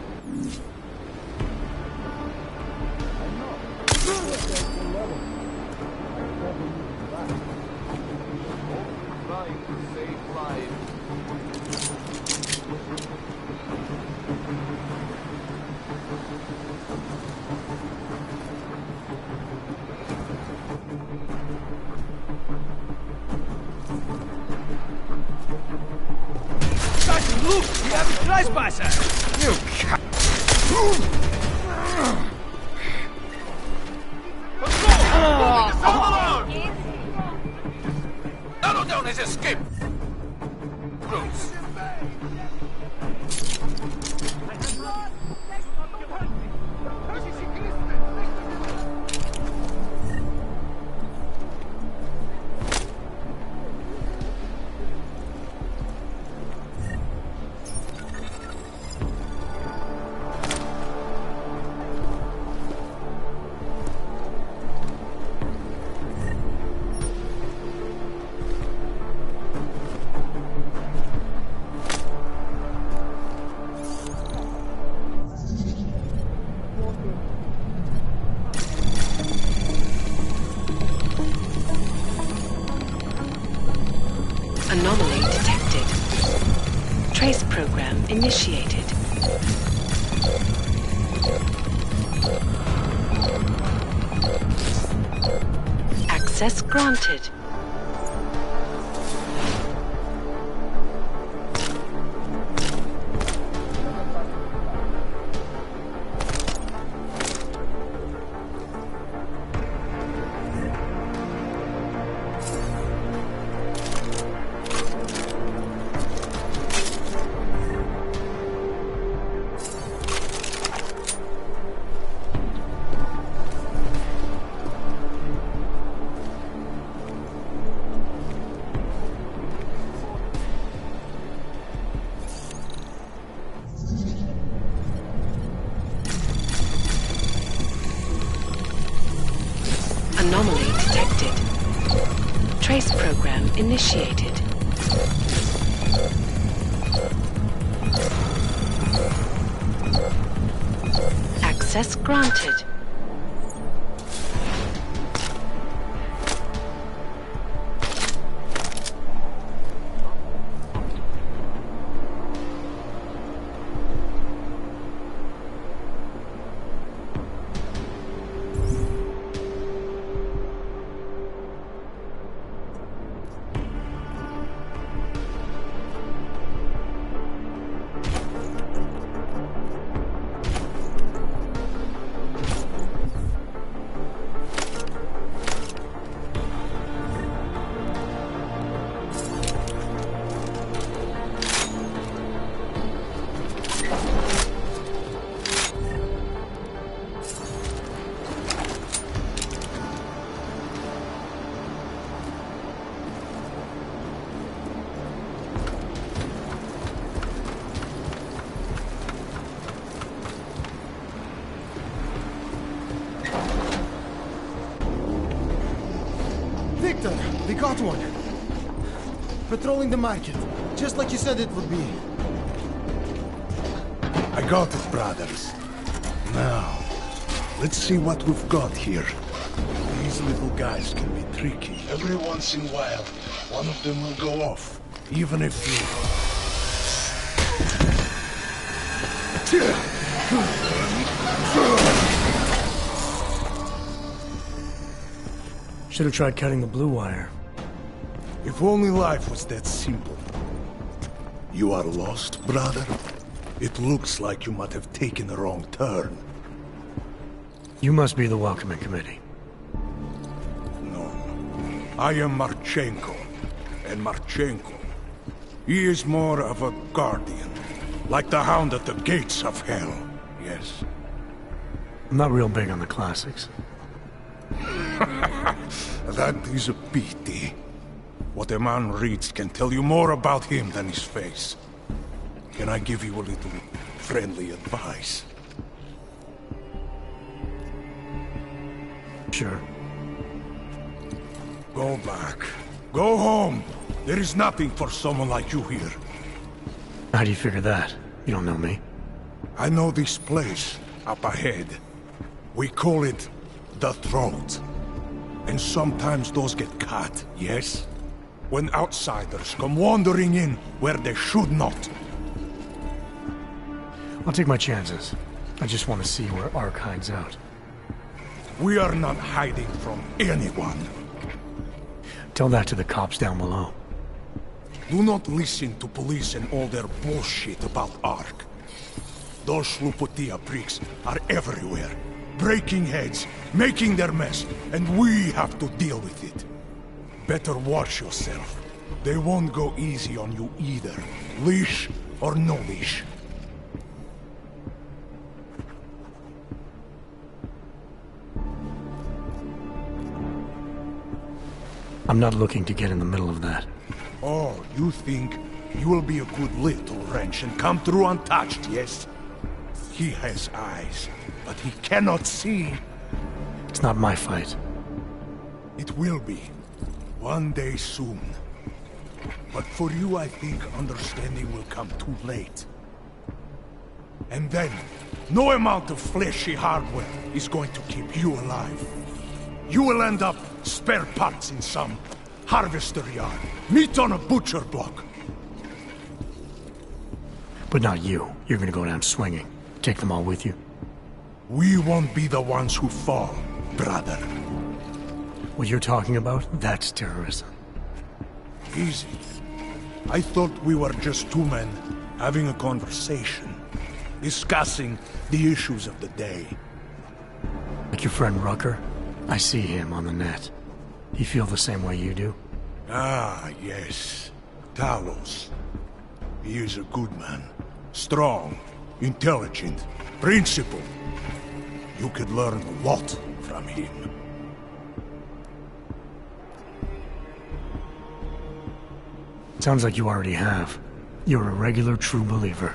Look, we have a trespass! You cat! Leon has escaped! Bruce! Anomaly detected. Trace program initiated. Access granted. Anomaly detected. Trace program initiated. Access granted. Victor, we got one. Patrolling the market, just like you said it would be. I got it, brothers. Now, let's see what we've got here. These little guys can be tricky. Every once in a while, one of them will go off, even if you... Should have tried cutting the blue wire. If only life was that simple. You are lost, brother? It looks like you might have taken a wrong turn. You must be the welcoming committee. No. I am Marchenko. And Marchenko, he is more of a guardian. Like the hound at the gates of hell. Yes. I'm not real big on the classics. That is a pity. What a man reads can tell you more about him than his face. Can I give you a little friendly advice? Sure. Go back. Go home. There is nothing for someone like you here. How do you figure that? You don't know me. I know this place, up ahead. We call it the Throat. And sometimes those get cut, yes? When outsiders come wandering in where they should not. I'll take my chances. I just want to see where Ark hides out. We are not hiding from anyone. Tell that to the cops down below. Do not listen to police and all their bullshit about Ark. Those Slupotia pricks are everywhere. Breaking heads, making their mess, and we have to deal with it. Better watch yourself. They won't go easy on you either. Leash or no leash. I'm not looking to get in the middle of that. Oh, you think you will be a good little wrench and come through untouched, yes? He has eyes, but he cannot see. It's not my fight. It will be. One day soon. But for you, I think understanding will come too late. And then, no amount of fleshy hardware is going to keep you alive. You will end up spare parts in some harvester yard, meat on a butcher block. But not you. You're gonna go down swinging. Take them all with you. We won't be the ones who fall, brother. What you're talking about, that's terrorism. Easy. I thought we were just two men having a conversation, discussing the issues of the day. Like your friend Rucker? I see him on the net. He feel the same way you do? Ah, yes. Talos. He is a good man. Strong, intelligent, principled. You could learn a lot from him. Sounds like you already have. You're a regular true believer.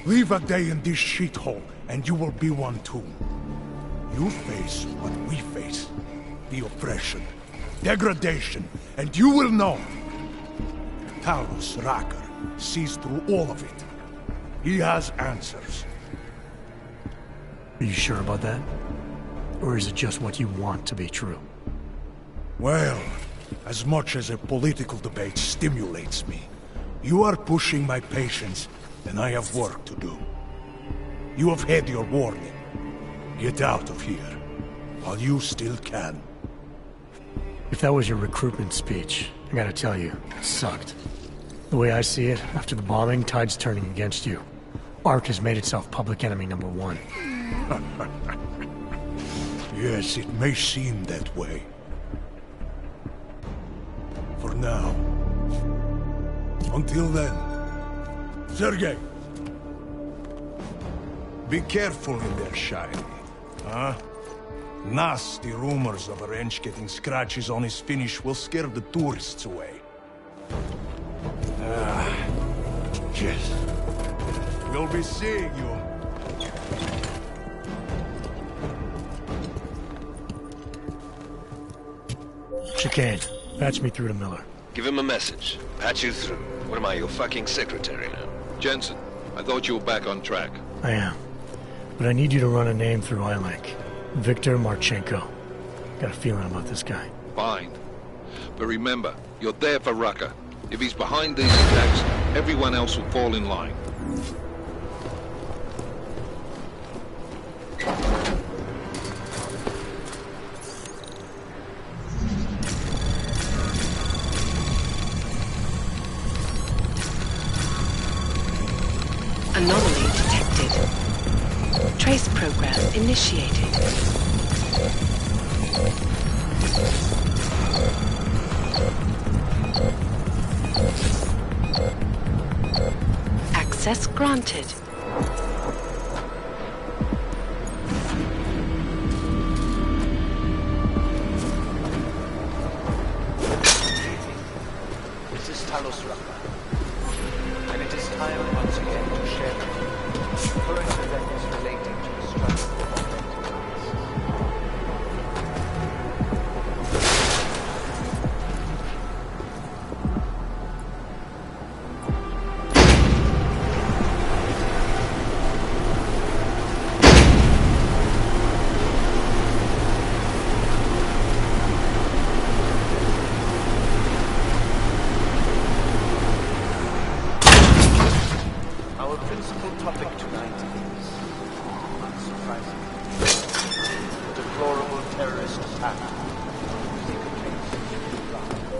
Leave a day in this shithole, and you will be one too. You face what we face. The oppression, degradation, and you will know. Talos Rucker sees through all of it. He has answers. Are you sure about that? Or is it just what you want to be true? Well, as much as a political debate stimulates me, you are pushing my patience, and I have work to do. You have had your warning. Get out of here, while you still can. If that was your recruitment speech, I gotta tell you, it sucked. The way I see it, after the bombing, tide's turning against you. ARC has made itself public enemy #1. Yes, it may seem that way. For now. Until then. Sergei! Be careful in there, Shiny. Huh? Nasty rumors of a wrench getting scratches on his finish will scare the tourists away. Yes. We'll be seeing you. Chicane, patch me through to Miller. Give him a message. Patch you through. What am I, your fucking secretary now? Jensen, I thought you were back on track. I am. But I need you to run a name through iLink. Victor Marchenko. Got a feeling about this guy. Fine. But remember, you're there for Rucker. If he's behind these attacks, everyone else will fall in line. Anomaly detected. Trace program initiated. Access granted. This is Talos Rucker, and it is time once again to share with you current events relating to the struggle for Our principal topic tonight is, unsurprisingly, the deplorable terrorist attack.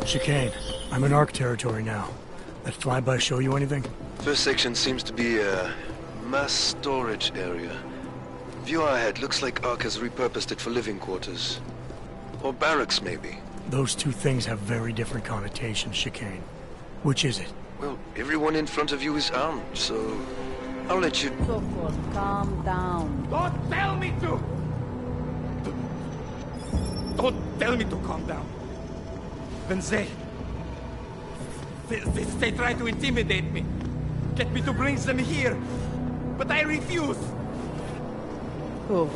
Chicane, I'm in ARC territory now. That flyby show you anything? First section seems to be a mass storage area. View ahead looks like ARC has repurposed it for living quarters. Or barracks, maybe. Those two things have very different connotations, Chicane. Which is it? Well, everyone in front of you is armed, so I'll let you... Sokol, calm down. Don't tell me to! Don't tell me to calm down. When they try to intimidate me. Get me to bring them here. But I refuse. Who?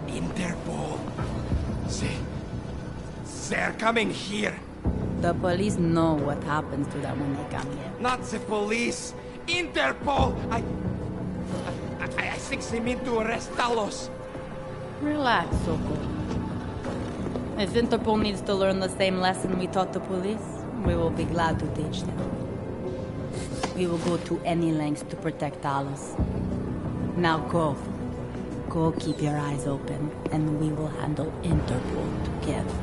Interpol. They're coming here. The police know what happens to them when they come here. Not the police. Interpol! I think they mean to arrest Talos. Relax, Sokol. If Interpol needs to learn the same lesson we taught the police, we will be glad to teach them. We will go to any lengths to protect Talos. Now go. Go keep your eyes open, and we will handle Interpol together.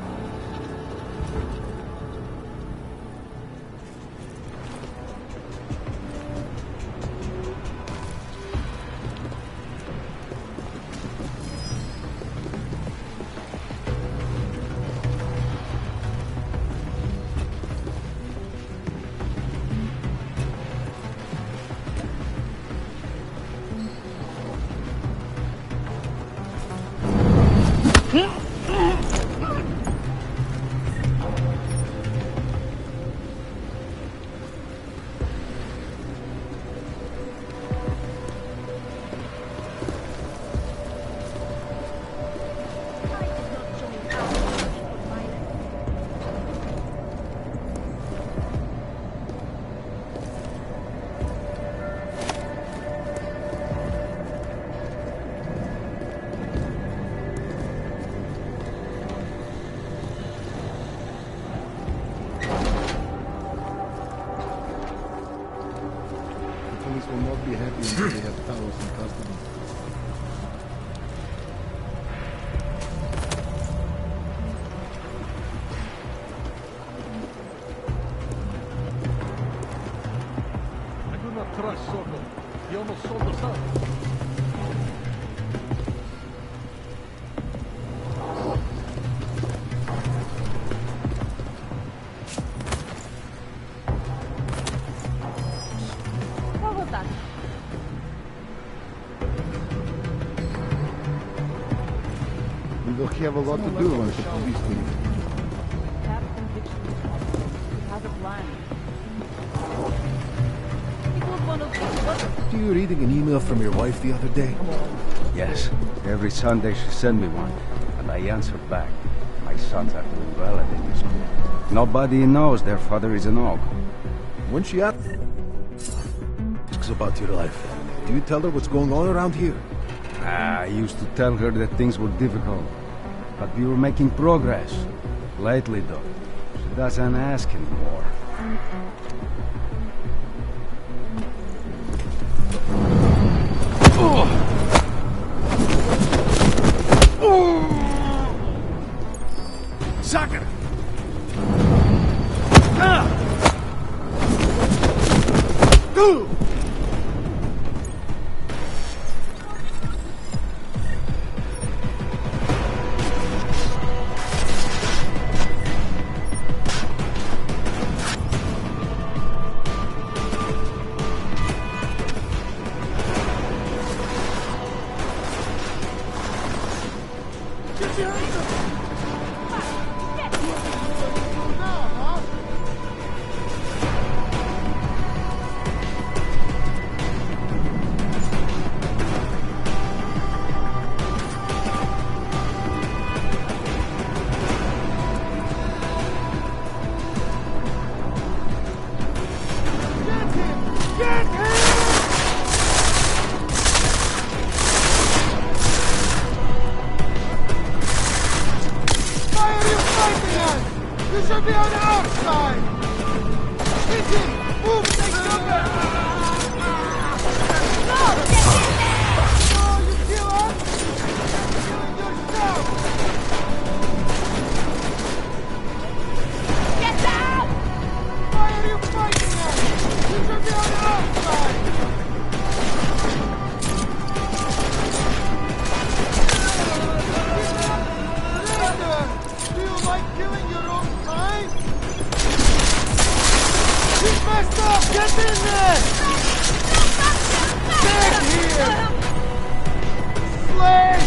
will not be happy until they have Talos in custody. I do not trust Sokol. He almost sold us out. We have a lot to do once the police leave. Captain Dixon has a plan. It was one of these. You reading an email from your wife the other day? Yes. Every Sunday she sent me one, and I answered back. My sons are doing well at English school. Nobody knows their father is an og. When she asks about your life, do you tell her what's going on around here? I used to tell her that things were difficult, but we were making progress. Lately, though, she doesn't ask anymore. Sucker! Do you like killing your own Messed up! Get in there! Get here! Slay!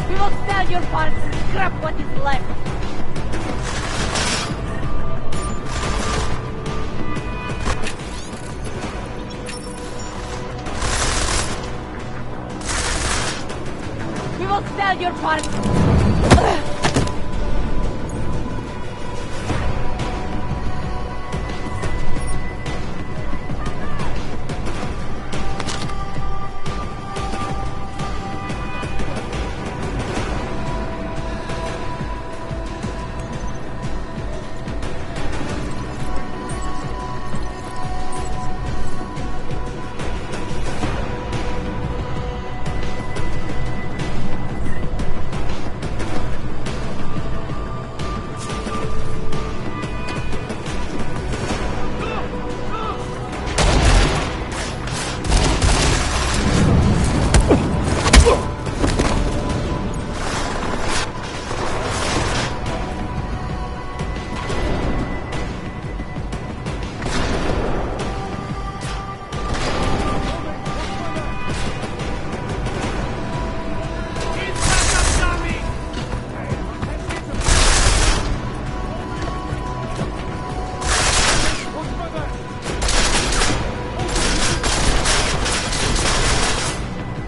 We will sell your parts and scrap what is left. We will sell your parts.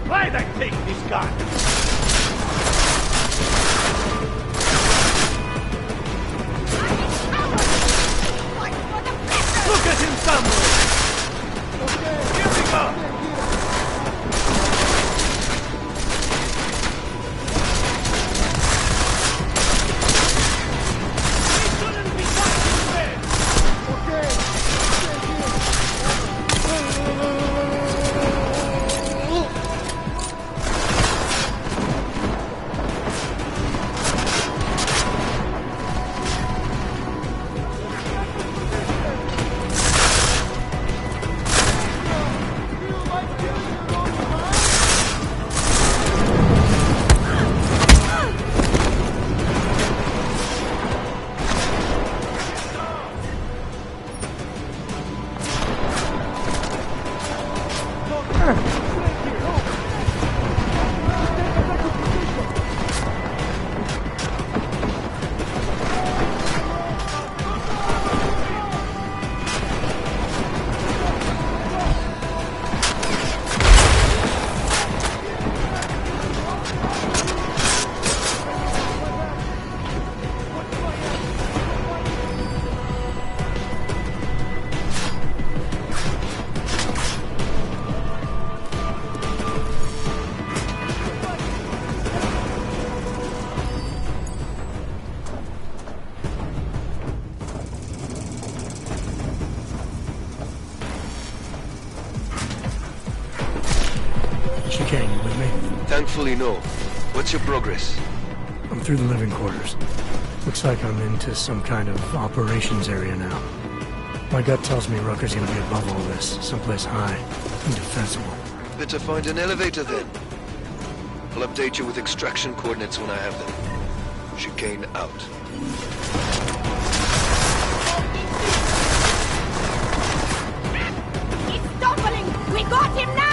Why'd I take this gun? Look at him somewhere! Here we go! Chicane, you with me? Thankfully, no. What's your progress? I'm through the living quarters. Looks like I'm into some kind of operations area now. My gut tells me Rucker's gonna be above all this, someplace high and defensible. Better find an elevator then. I'll update you with extraction coordinates when I have them. Chicane out. It's stumbling! We got him now!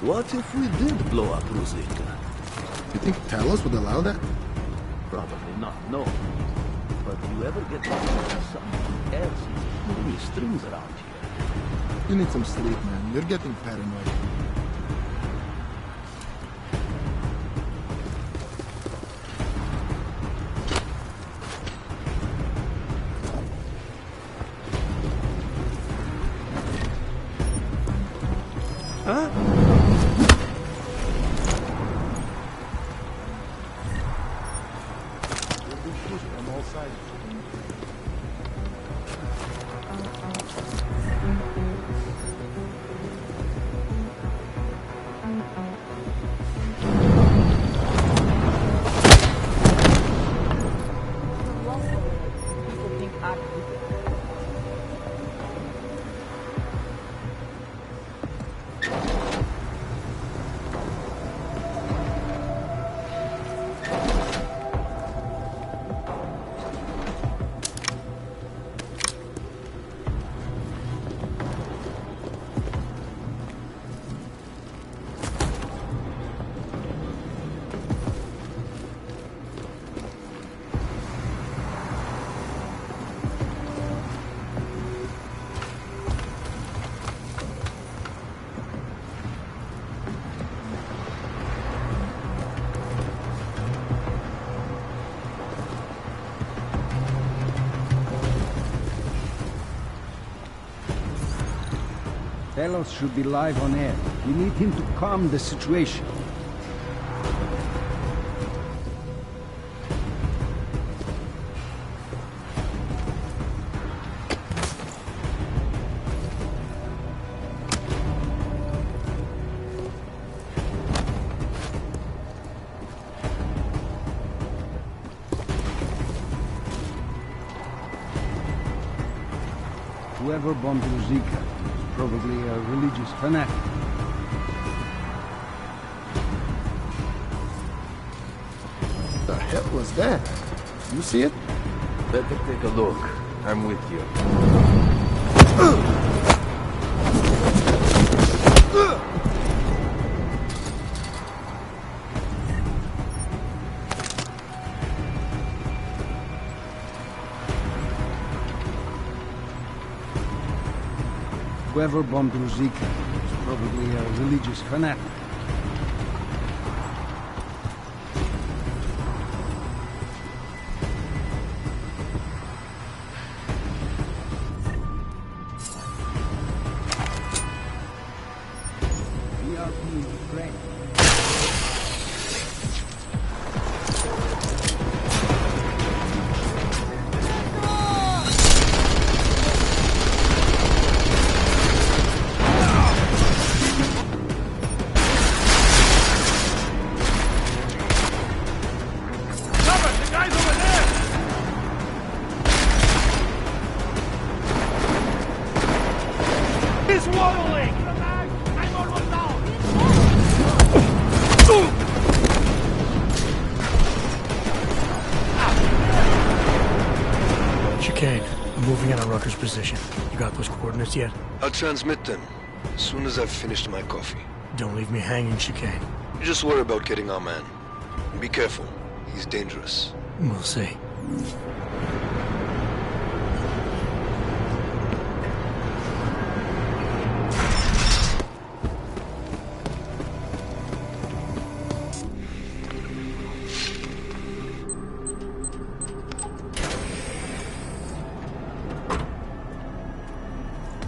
What if we did blow up Ruzicka? You think Talos would allow that? Probably not, no. But you ever get someone else pulling the strings around here? You need some sleep, man. You're getting paranoid. Huh? On all sides. Delos should be live on air. We need him to calm the situation. Whoever bombed Ruzicka is probably a religious fanatic. The hell was that? You see it? Better take a look. I'm with you. Whoever bombed Ruzicka is probably a religious fanatic. He's wobbling! I'm almost down! Chicane, I'm moving in on Rucker's position. You got those coordinates yet? I'll transmit them as soon as I've finished my coffee. Don't leave me hanging, Chicane. You just worry about getting our man. And be careful. He's dangerous. We'll see.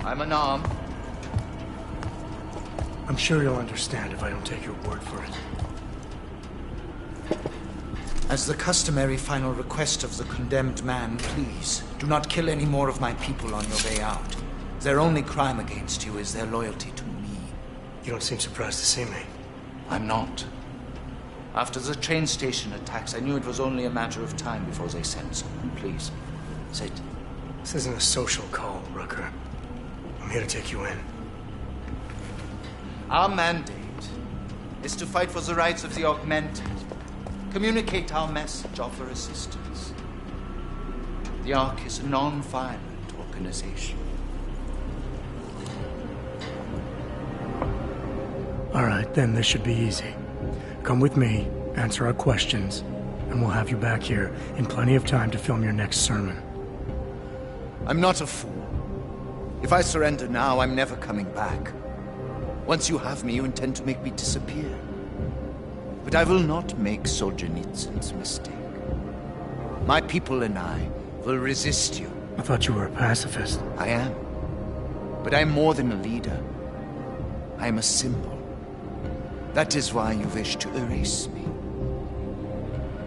I'm unarmed. I'm sure you'll understand if I don't take your word for it. As the customary final request of the condemned man, please, do not kill any more of my people on your way out. Their only crime against you is their loyalty to me. You don't seem surprised to see me. I'm not. After the train station attacks, I knew it was only a matter of time before they sent someone. Please, sit. This isn't a social call, Rucker. I'm here to take you in. Our mandate is to fight for the rights of the augmented. Communicate our message, offer assistance. The Ark is a non-violent organization. Alright, then this should be easy. Come with me, answer our questions, and we'll have you back here in plenty of time to film your next sermon. I'm not a fool. If I surrender now, I'm never coming back. Once you have me, you intend to make me disappear. But I will not make Solzhenitsyn's mistake. My people and I will resist you. I thought you were a pacifist. I am. But I'm more than a leader. I am a symbol. That is why you wish to erase me.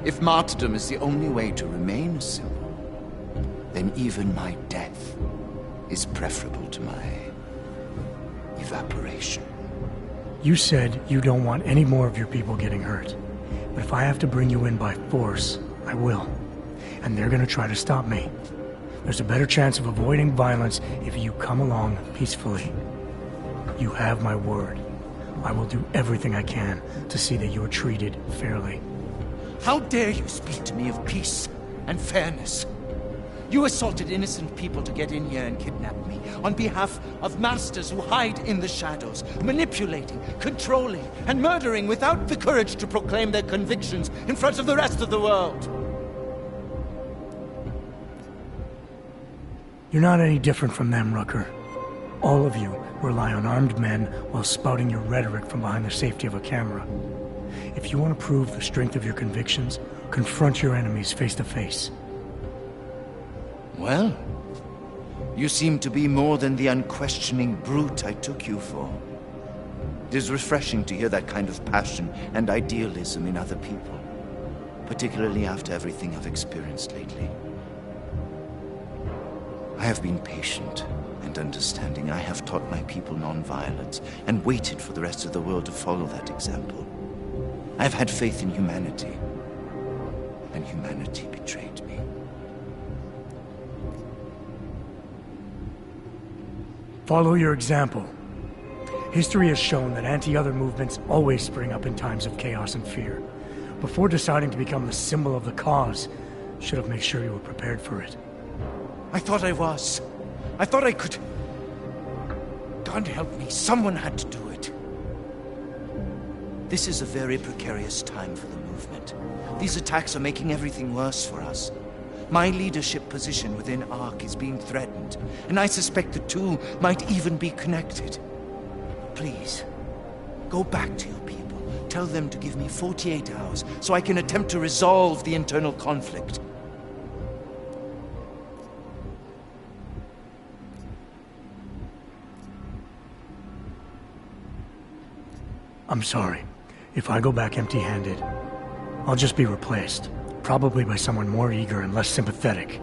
If martyrdom is the only way to remain a symbol, then even my death is preferable to my evaporation. You said you don't want any more of your people getting hurt. But if I have to bring you in by force, I will. And they're gonna try to stop me. There's a better chance of avoiding violence if you come along peacefully. You have my word. I will do everything I can to see that you're treated fairly. How dare you speak to me of peace and fairness? You assaulted innocent people to get in here and kidnap me on behalf of masters who hide in the shadows, manipulating, controlling, and murdering without the courage to proclaim their convictions in front of the rest of the world. You're not any different from them, Rucker. All of you rely on armed men while spouting your rhetoric from behind the safety of a camera. If you want to prove the strength of your convictions, confront your enemies face to face. Well, you seem to be more than the unquestioning brute I took you for. It is refreshing to hear that kind of passion and idealism in other people, particularly after everything I've experienced lately. I have been patient and understanding. I have taught my people non-violence and waited for the rest of the world to follow that example. I have had faith in humanity, and humanity betrayed me. Follow your example. History has shown that anti-other movements always spring up in times of chaos and fear. Before deciding to become the symbol of the cause, should have made sure you were prepared for it. I thought I was. I thought I could. God help me, someone had to do it. This is a very precarious time for the movement. These attacks are making everything worse for us. My leadership position within ARC is being threatened, and I suspect the two might even be connected. Please, go back to your people. Tell them to give me 48 hours so I can attempt to resolve the internal conflict. I'm sorry. If I go back empty-handed, I'll just be replaced. Probably by someone more eager and less sympathetic.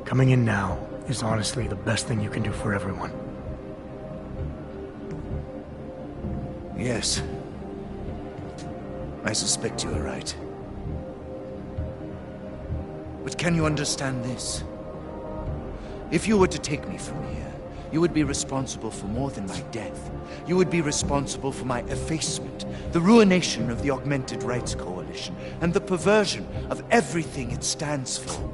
Coming in now is honestly the best thing you can do for everyone. Yes. I suspect you are right. But can you understand this? If you were to take me from here, you would be responsible for more than my death. You would be responsible for my effacement, the ruination of the Augmented Rights Coalition, and the perversion of everything it stands for.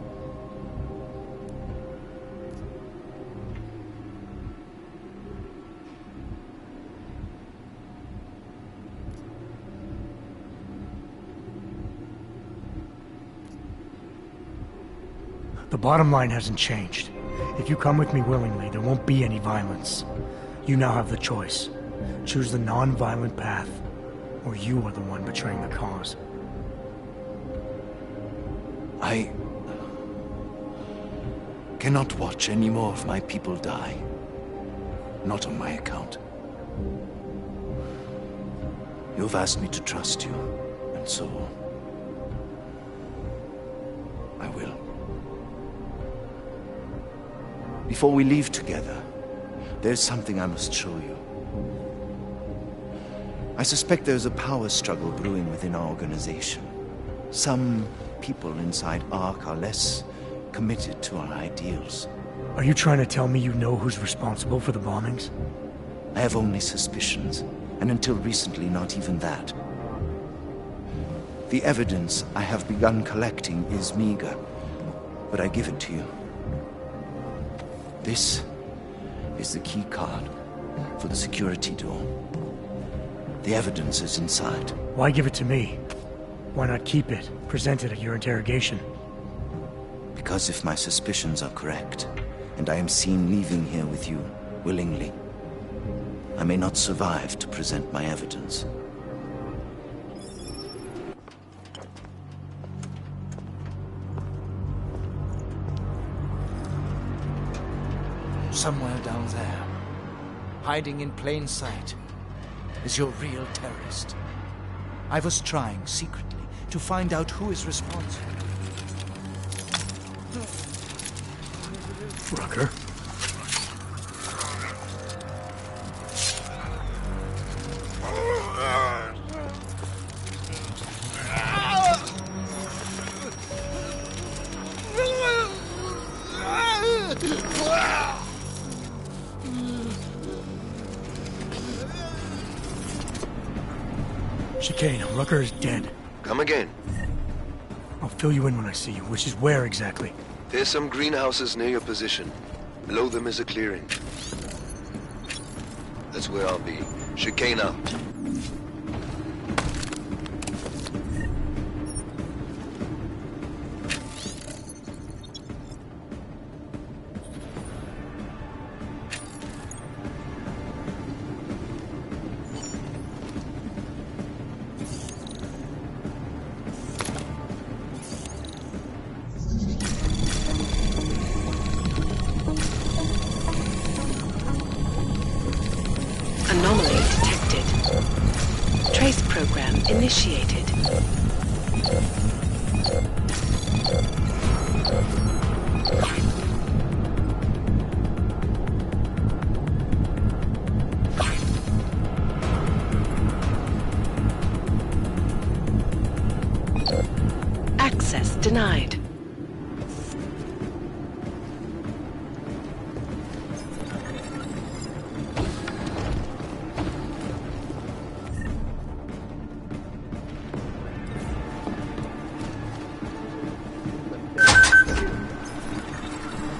The bottom line hasn't changed. If you come with me willingly, there won't be any violence. You now have the choice. Choose the non-violent path, or you are the one betraying the cause. I cannot watch any more of my people die. Not on my account. You've asked me to trust you, and so I will. Before we leave together, there's something I must show you. I suspect there's a power struggle brewing within our organization. Some people inside ARC are less committed to our ideals. Are you trying to tell me you know who's responsible for the bombings? I have only suspicions, and until recently, not even that. The evidence I have begun collecting is meager, but I give it to you. This is the key card for the security door. The evidence is inside. Why give it to me? Why not keep it, present it at your interrogation? Because if my suspicions are correct, and I am seen leaving here with you willingly, I may not survive to present my evidence. Somewhere down there, hiding in plain sight, is your real terrorist. I was trying secretly to find out who is responsible. Rucker? Chicane, Rucker is dead. Come again. I'll fill you in when I see you, which is where exactly? There's some greenhouses near your position. Below them is a clearing. That's where I'll be. Chicane out. Anomaly detected. Trace program initiated. Access denied.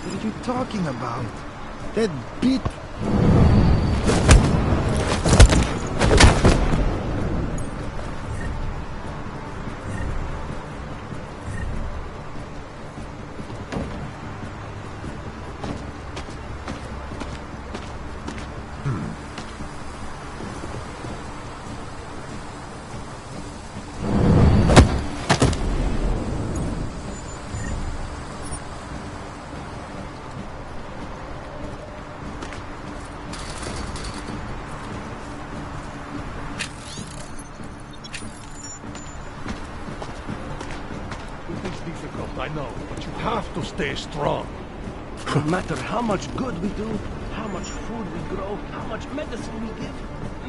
What are you talking about? That beat... I know, but you have to stay strong. No matter how much good we do, how much food we grow, how much medicine we give,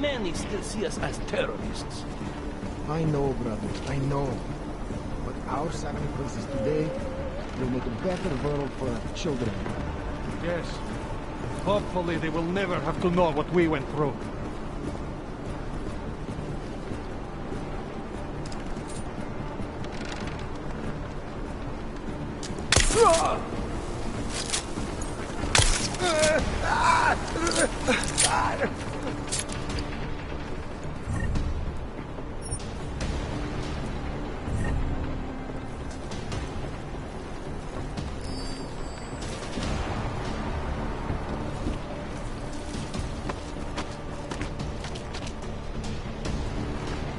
many still see us as terrorists. I know, brother, I know. But our sacrifices today will make a better world for our children. Yes. Hopefully they will never have to know what we went through.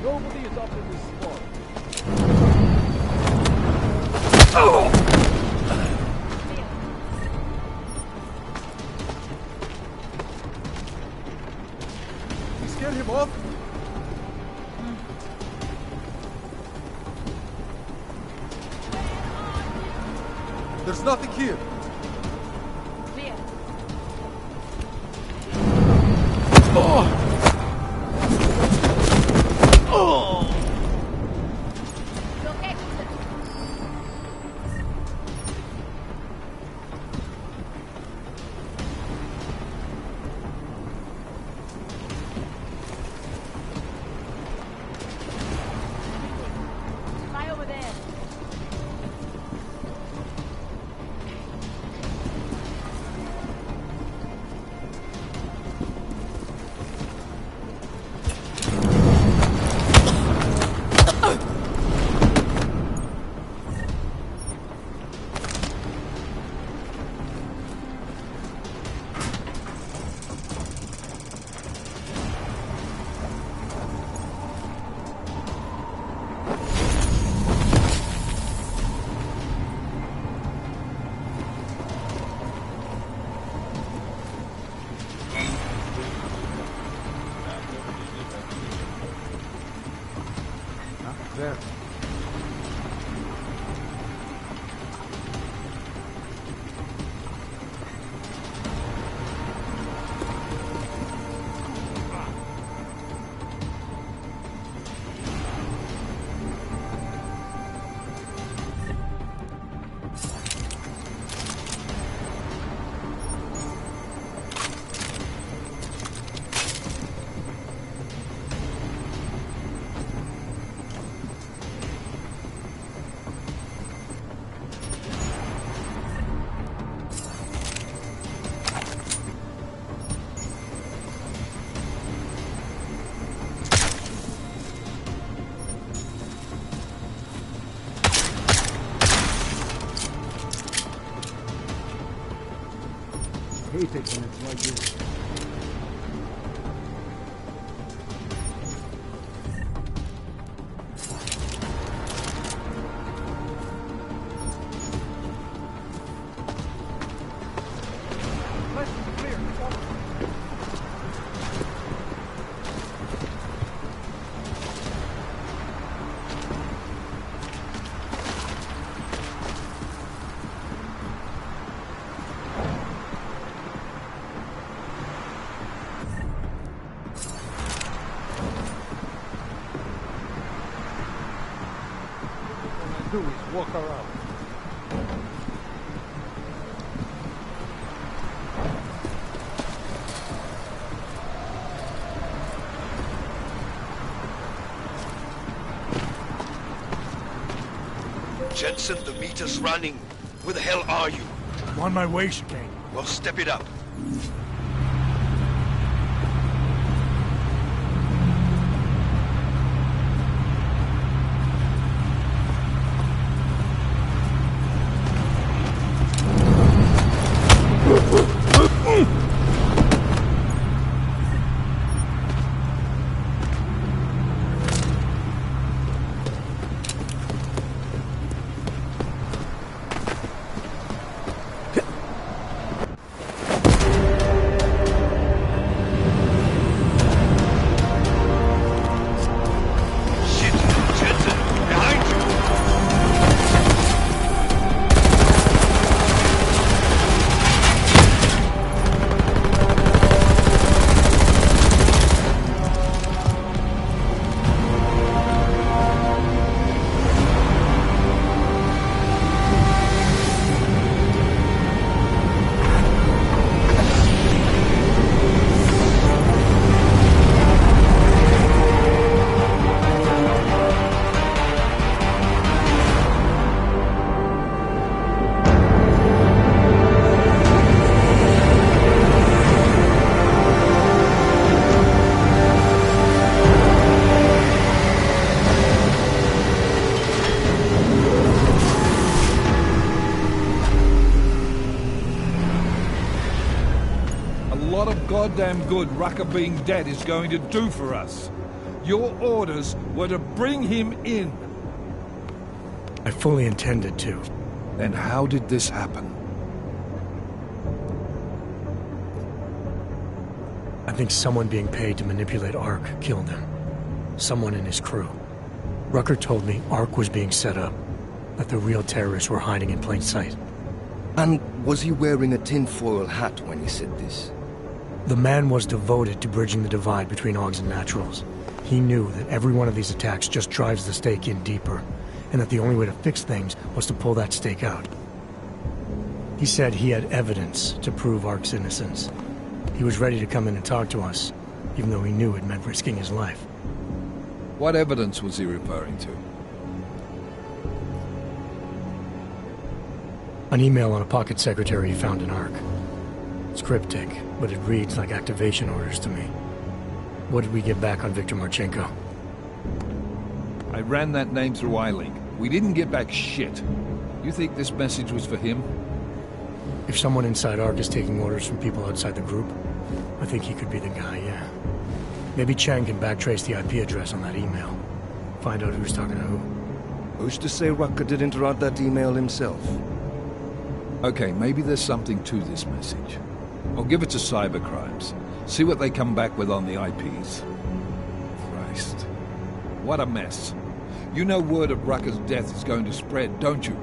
Nobody is up in this spot. You scared him off? There's nothing here. hate it when it's like this. Do is walk around. Jensen, the meter's running. Where the hell are you? I'm on my way, Chicane. Well, step it up. Goddamn good Rucker being dead is going to do for us. Your orders were to bring him in. I fully intended to. Then how did this happen? I think someone being paid to manipulate Ark killed him. Someone in his crew. Rucker told me Ark was being set up, that the real terrorists were hiding in plain sight. And was he wearing a tinfoil hat when he said this? The man was devoted to bridging the divide between Augs and Naturals. He knew that every one of these attacks just drives the stake in deeper, and that the only way to fix things was to pull that stake out. He said he had evidence to prove Ark's innocence. He was ready to come in and talk to us, even though he knew it meant risking his life. What evidence was he referring to? An email on a pocket secretary he found in Ark. It's cryptic, but it reads like activation orders to me. What did we get back on Viktor Marchenko? I ran that name through iLink. We didn't get back shit. You think this message was for him? If someone inside Ark is taking orders from people outside the group, I think he could be the guy, yeah. Maybe Chang can backtrace the IP address on that email. Find out who's talking to who. Who's to say Rucker didn't write that email himself? Okay, maybe there's something to this message. I'll give it to cybercrimes. See what they come back with on the IPs. Christ. What a mess. You know word of Rucker's death is going to spread, don't you?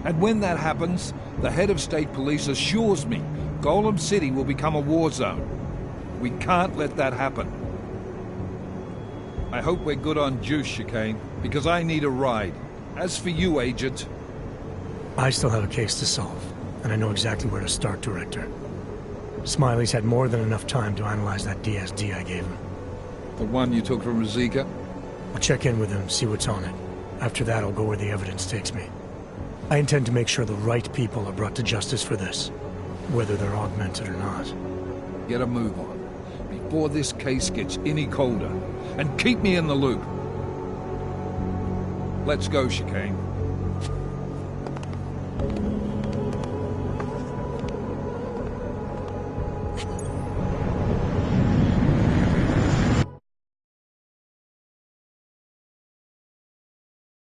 And when that happens, the head of state police assures me Golem City will become a war zone. We can't let that happen. I hope we're good on juice, Chicane, because I need a ride. As for you, Agent... I still have a case to solve, and I know exactly where to start, Director. Smiley's had more than enough time to analyze that DSD I gave him. The one you took from Ruzika? I'll check in with him, see what's on it. After that, I'll go where the evidence takes me. I intend to make sure the right people are brought to justice for this, whether they're augmented or not. Get a move on, before this case gets any colder, and keep me in the loop. Let's go, Chicane.